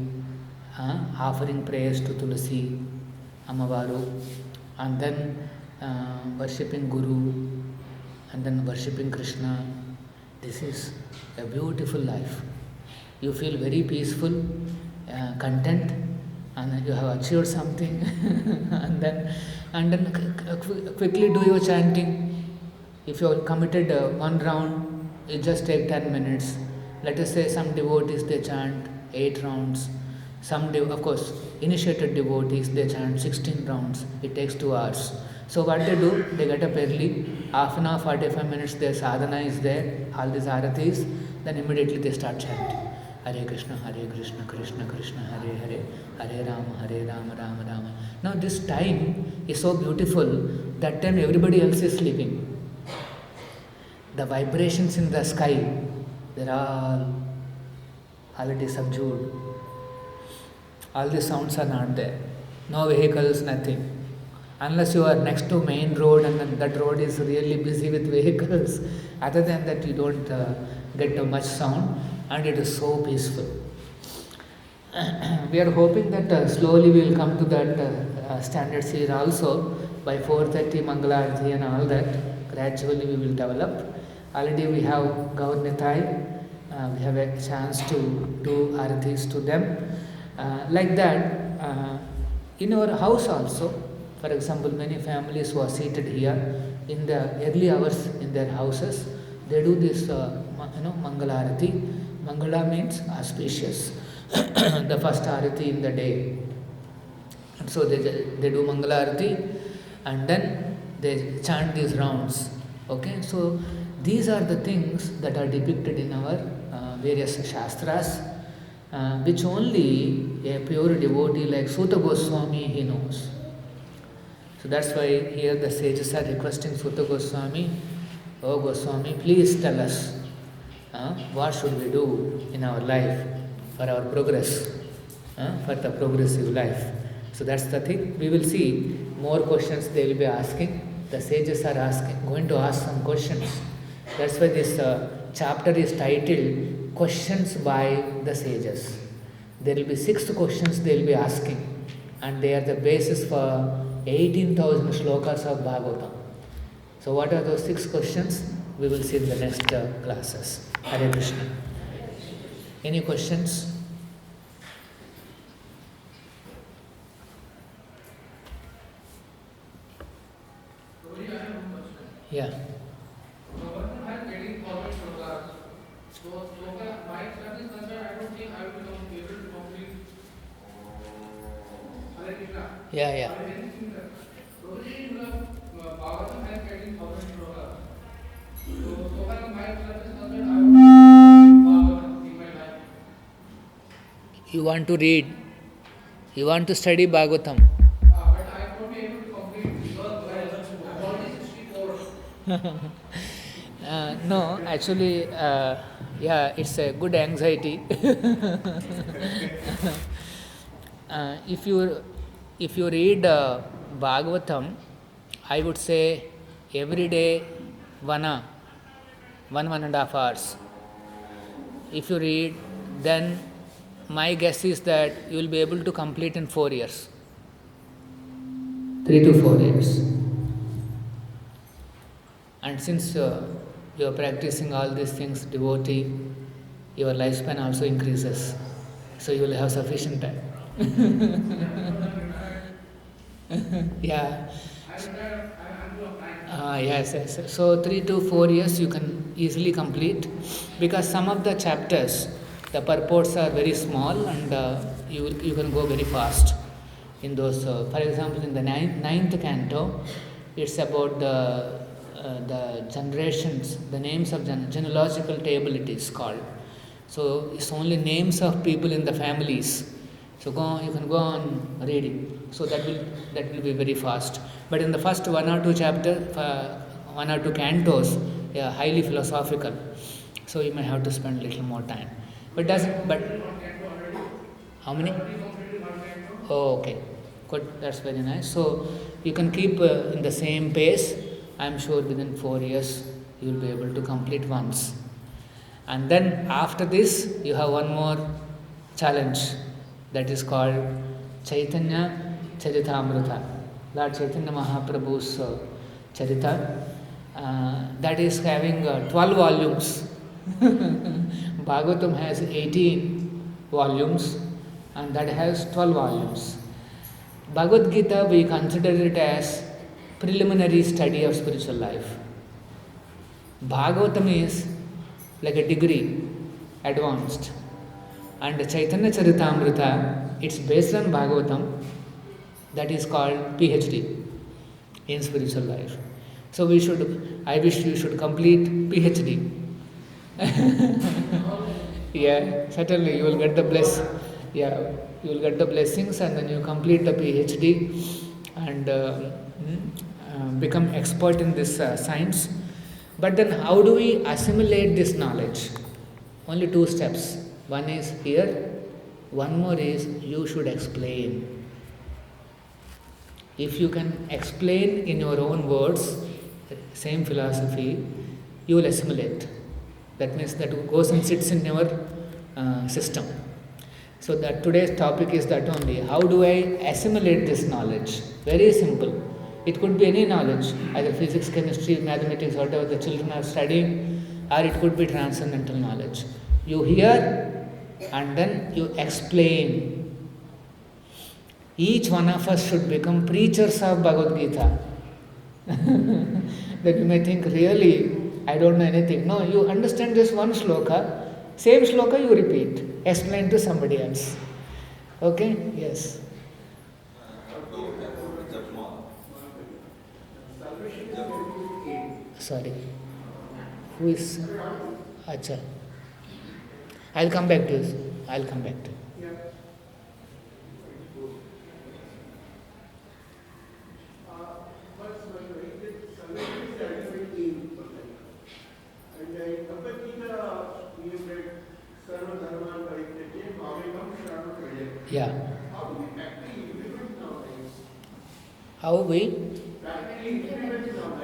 offering prayers to Tulsi, Amavaru, and then worshipping Guru, and then worshipping Krishna. This is a beautiful life. You feel very peaceful, content, and you have achieved something, and then quickly do your chanting. If you are committed one round, you just take 10 minutes. Let us say some devotees they chant 8 rounds. Some of course initiated devotees they chant 16 rounds. It takes 2 hours. So what they do, they get up early, half an hour, 45 minutes their sadhana is there, all these aratis, then immediately they start chanting. Hare Krishna, Krishna Krishna, Hare Hare, Hare Rama, Rama Rama. Now this time is so beautiful, that time everybody else is sleeping. The vibrations in the sky, they're all already subdued. All the sounds are not there. No vehicles, nothing. Unless you are next to main road and then that road is really busy with vehicles. Other than that, you don't get much sound, and it is so peaceful. We are hoping that slowly we will come to that standards here also. By 4:30 Mangalarati and all that, gradually we will develop. Already we have Gaur Nitai, we have a chance to do aratis to them. Like that, in our house also, for example, many families who are seated here, in the early hours in their houses, they do this, Mangalarati. Mangala means auspicious, the first arati in the day. And so they do Mangalarati, and then they chant these rounds. Okay, so these are the things that are depicted in our various shastras, which only a pure devotee like Suta Goswami he knows. So that's why here the sages are requesting Suta Goswami, "Oh Goswami, please tell us what should we do in our life for our progress, for the progressive life." So that's the thing. We will see more questions they will be asking. The sages are going to ask some questions. That's why this chapter is titled Questions by the Sages. There will be 6 questions they will be asking, and they are the basis for 18,000 shlokas of Bhagavatam. So what are those 6 questions? We will see in the next classes. Hare Krishna. Any questions? Yeah. Yeah. You want to read, you want to study Bhagavatam. No, actually, it's a good anxiety. If you read Bhagavatam, I would say every day 1.5 hours. If you read, then my guess is that you will be able to complete in 4 years. 3 to 4 years. And since you are practicing all these things, devotee, your lifespan also increases. So you will have sufficient time. Yeah. Yes. So 3 to 4 years you can easily complete, because some of the chapters, the purports are very small, and you can go very fast in those. For example, in the ninth canto, it's about the the generations, the names of genealogical table it is called. So it's only names of people in the families. So you can go on reading. So that will be very fast. But in the first one or two one or two cantos, they are highly philosophical. So you may have to spend a little more time. But how many? Oh, okay. Good. That's very nice. So you can keep in the same pace. I'm sure within 4 years you will be able to complete once. And then after this, you have one more challenge that is called Chaitanya Charitamrita. Lord Chaitanya Mahaprabhu's Charita. That is having 12 volumes. Bhagavatam has 18 volumes and that has 12 volumes. Bhagavad Gita, we consider it as preliminary study of spiritual life. Bhagavatam is like a degree, advanced. And Chaitanya Charitamrita, it's based on Bhagavatam, that is called PhD in spiritual life. So I wish you should complete PhD. Yeah, certainly you will get the you will get the blessings and then you complete the PhD and become expert in this science. But then how do we assimilate this knowledge? Only 2 steps. One is here, one more is you should explain. If you can explain in your own words, same philosophy, you will assimilate. That means that goes and sits in your system. So that today's topic is that only. How do I assimilate this knowledge? Very simple. It could be any knowledge, either physics, chemistry, mathematics, whatever the children are studying, or it could be transcendental knowledge. You hear and then you explain. Each one of us should become preachers of Bhagavad Gita. That you may think, really, I don't know anything. No, you understand just one shloka, same shloka you repeat, explain to somebody else. Okay? Yes. Sorry. Who is? Acha. I'll come back to you. I'll come back to you. Yeah. How we?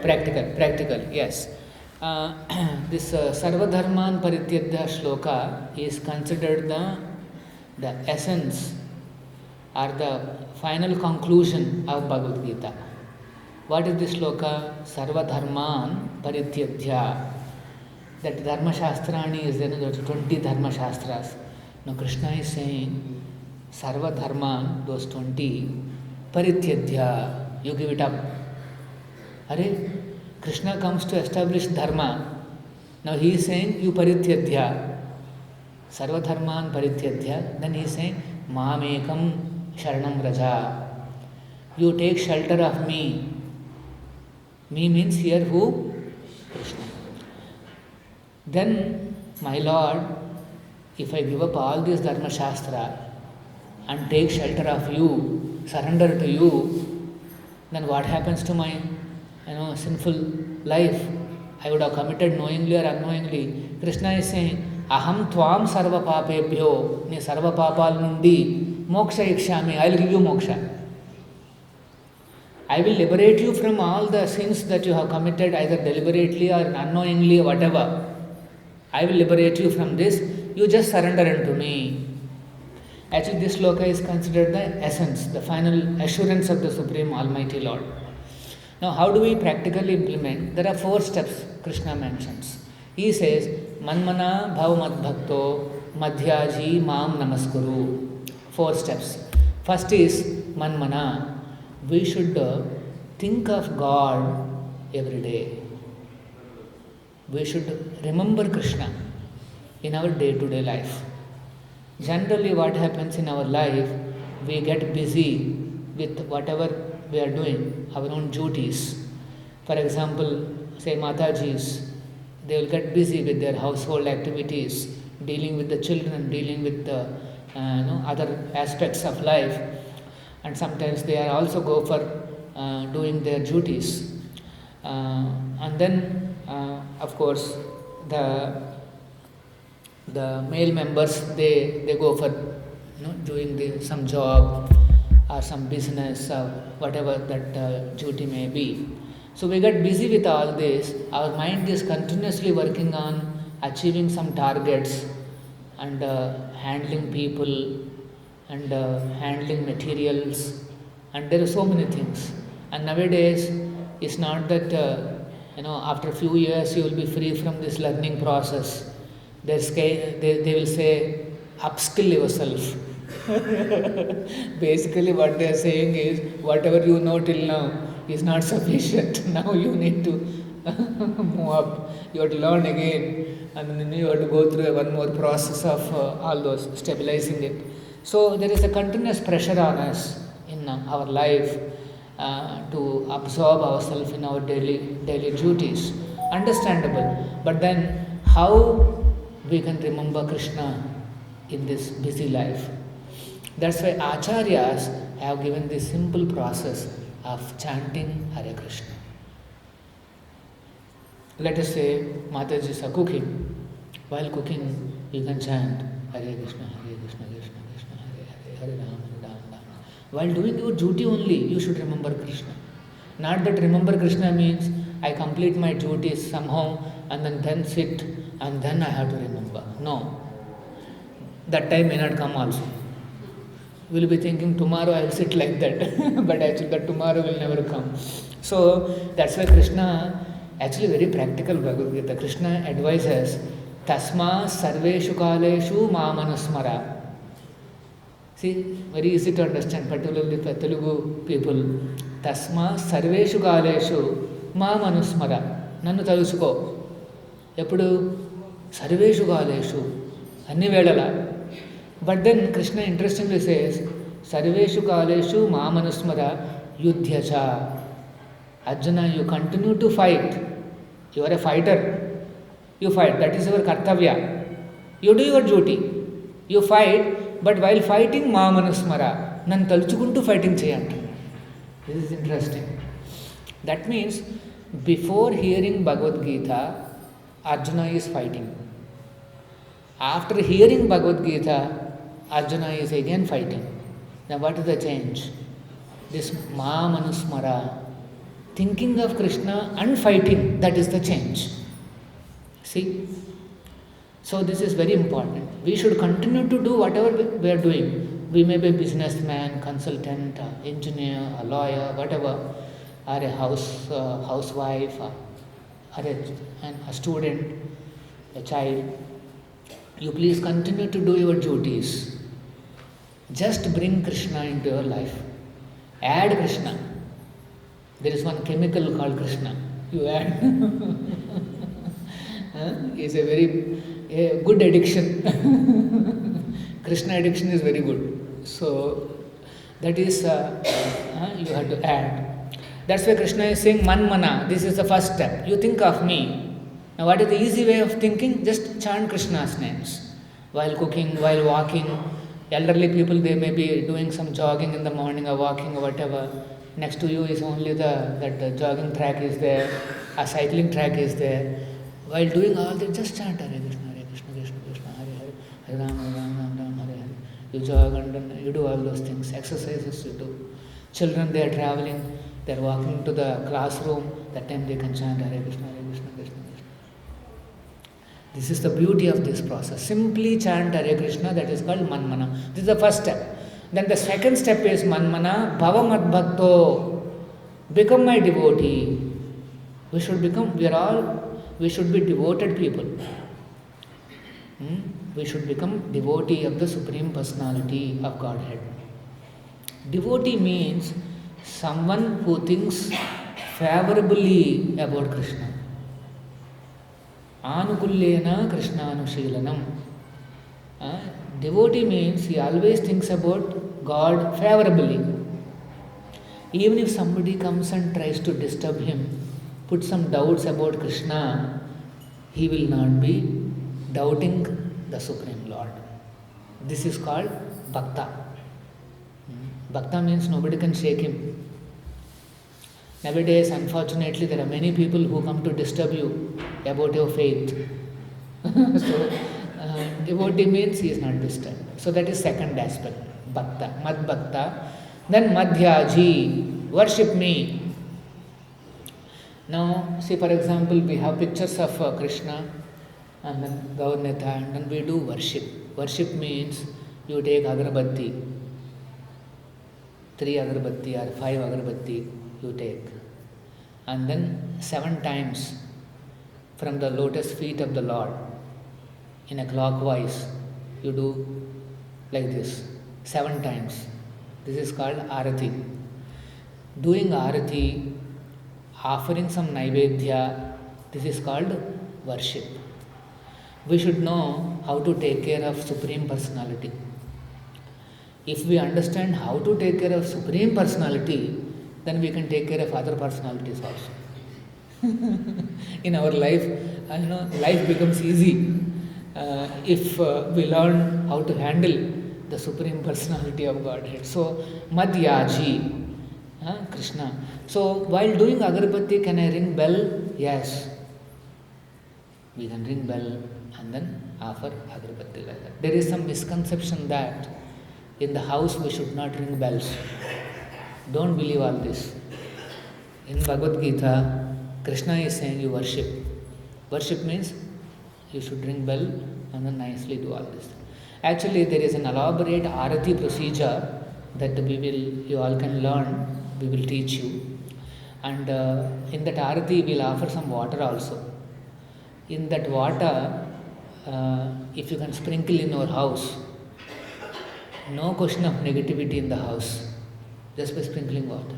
Practical, yes. This Sarvadharman Parityadya shloka is considered the essence or the final conclusion of Bhagavad Gita. What is this shloka? Sarvadharman Parityadya. That Dharma Shastrani is there, there are 20 Dharma Shastras. Now Krishna is saying, Sarva Dharman, those 20, Parityadya, you give it up. Hare, Krishna comes to establish Dharma. Now he is saying, you Parityadya. Sarva Dharman Parityadya. Then he is saying, Mamekam Sharanam Raja. You take shelter of me. Me means here who? Krishna. Then, my Lord, if I give up all this Dharma Shastra and take shelter of you, surrender to you, then what happens to my sinful life? I would have committed knowingly or unknowingly. Krishna is saying, Aham tvam sarva papebhyo, ne sarva papal nundi, moksha ikshami, I will give you moksha. I will liberate you from all the sins that you have committed, either deliberately or unknowingly, whatever. I will liberate you from this. You just surrender unto me. Actually, this shloka is considered the essence, the final assurance of the Supreme Almighty Lord. Now, how do we practically implement? There are 4 steps Krishna mentions. He says, Manmana bhav madbhakto madhyaji mam namaskuru. 4 steps. First is Manmana. We should think of God every day. We should remember Krishna in our day-to-day life. Generally, what happens in our life, we get busy with whatever we are doing, our own duties. For example, say Matajis, they will get busy with their household activities, dealing with the children, dealing with the other aspects of life, and sometimes they are also go for doing their duties. And then, of course, the male members they go for doing some job or some business or whatever that duty may be. So we get busy with all this. Our mind is continuously working on achieving some targets and handling people and handling materials, and there are so many things. And nowadays, it's not that after a few years you will be free from this learning process. They will say, upskill yourself. Basically, what they are saying is, whatever you know till now is not sufficient. Now you need to move up. You have to learn again, and then you have to go through one more process of all those stabilizing it. So there is a continuous pressure on us in our life to absorb ourselves in our daily duties. Understandable, but then how we can remember Krishna in this busy life? That's why Acharyas have given this simple process of chanting Hare Krishna. Let us say Matajis are cooking. While cooking, you can chant Hare Krishna, Hare Krishna, Krishna Krishna, Hare Hare, Hare Rama, Rama Rama. While doing your duty only, you should remember Krishna. Not that remember Krishna means I complete my duties somehow and then sit and then I have to remember. No. That time may not come also. We will be thinking tomorrow I will sit like that, but actually that tomorrow will never come. So that's why Krishna, actually very practical Bhagavad Gita, Krishna advises, Tasma sarveshu kaleshu mamanusmara. See, very easy to understand, particularly for Telugu people. Tasma sarveshu kaleshu mamanusmara. Nannu talusuko. Eppudu sarveshu kaleshu. Anni vedala. But then Krishna interestingly says, Sarveshu kaleshu mamanusmara yudhyacha. Arjuna, you continue to fight. You are a fighter. You fight. That is your kartavya. You do your duty. You fight, but while fighting mamanusmara. Nan talchukuntu fighting cheyant. This is interesting. That means before hearing Bhagavad Gita, Arjuna is fighting. After hearing Bhagavad Gita, Arjuna is again fighting. Now what is the change? This Mamanusmara, thinking of Krishna and fighting, that is the change. See? So this is very important. We should continue to do whatever we are doing. We may be a businessman, consultant, engineer, a lawyer, whatever, or a housewife, or a student, a child. You please continue to do your duties. Just bring Krishna into your life. Add Krishna. There is one chemical called Krishna. You add. It's a very good addiction. Krishna addiction is very good. So that is you have to add. That's why Krishna is saying Manmana. This is the first step. You think of me. Now what is the easy way of thinking? Just chant Krishna's names. While cooking, while walking. Elderly people, they may be doing some jogging in the morning or walking or whatever. Next to you is only that jogging track is there, a cycling track is there. While doing all that, just chant Hare Krishna, Hare Krishna, Krishna Krishna, Hare Hare, Hare Rama, Rama Rama, Hare Hare. You jog and you do all those things, exercises you do. Children, they are traveling, they are walking to the classroom, that time they can chant Hare Krishna, Hare Krishna, Krishna Krishna. This is the beauty of this process. Simply chant Hare Krishna, that is called Manmana. This is the first step. Then the second step is Manmana, Bhava Madbhakto. Become my devotee. We should be devoted people. We should become devotee of the Supreme Personality of Godhead. Devotee means someone who thinks favorably about Krishna. Anukullena Krishnanushīlanam. Devotee means he always thinks about God favorably. Even if somebody comes and tries to disturb him, put some doubts about Krishna, he will not be doubting the Supreme Lord. This is called Bhakta. Bhakta means nobody can shake him. Nowadays, unfortunately, there are many people who come to disturb you about your faith. So, devotee means he is not disturbed. So that is second aspect, Bhakta, Mad Bhakta. Then Madhyaji, worship me. Now, see for example, we have pictures of Krishna and then Gaura Chandra, and then we do worship. Worship means you take agarbatti, 3 agarbatti or 5 agarbatti you take, and then 7 times from the lotus feet of the Lord in a clockwise you do like this 7 times. This is called arati. Doing arati, offering some naivedya, this is called worship. We should know how to take care of Supreme Personality. If we understand how to take care of Supreme Personality, then we can take care of other personalities also. In our life, life becomes easy if we learn how to handle the Supreme Personality of Godhead. So, Madhyaji, Krishna. So, while doing agarbatti, can I ring bell? Yes. We can ring bell and then offer agarbatti like that. There is some misconception that in the house we should not ring bells. Don't believe all this. In Bhagavad Gita, Krishna is saying you worship. Worship means you should ring bell and then nicely do all this. Actually, there is an elaborate arati procedure that you all can learn. We will teach you. And in that arati, we will offer some water also. In that water, if you can sprinkle in your house, no question of negativity in the house, just by sprinkling water.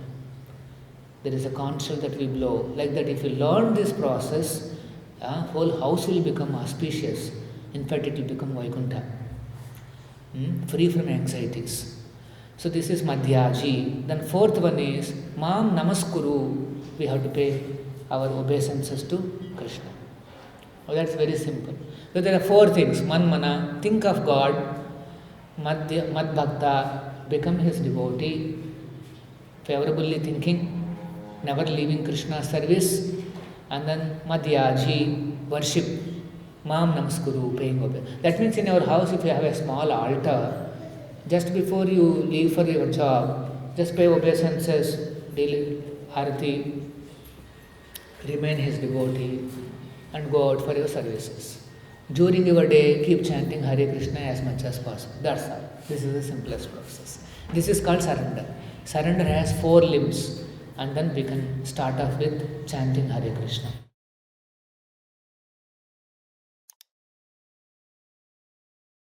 There is a conch shell that we blow. Like that, if you learn this process, whole house will become auspicious. In fact, it will become Vaikuntha. Free from anxieties. So this is Madhyaji. Then fourth one is Mam Namaskuru. We have to pay our obeisances to Krishna. Oh, that's very simple. So there are 4 things. Manmana, think of God. Mad Bhakta, become his devotee. Favorably thinking, never leaving Krishna's service. And then Madhyaji, worship. Mam Namaskuru, paying obeisance. That means in your house, if you have a small altar, just before you leave for your job, just pay obeisances, daily arati, remain his devotee, and go out for your services. During your day, keep chanting Hare Krishna as much as possible. That's all. This is the simplest process. This is called surrender. Surrender has 4 limbs, and then we can start off with chanting Hare Krishna.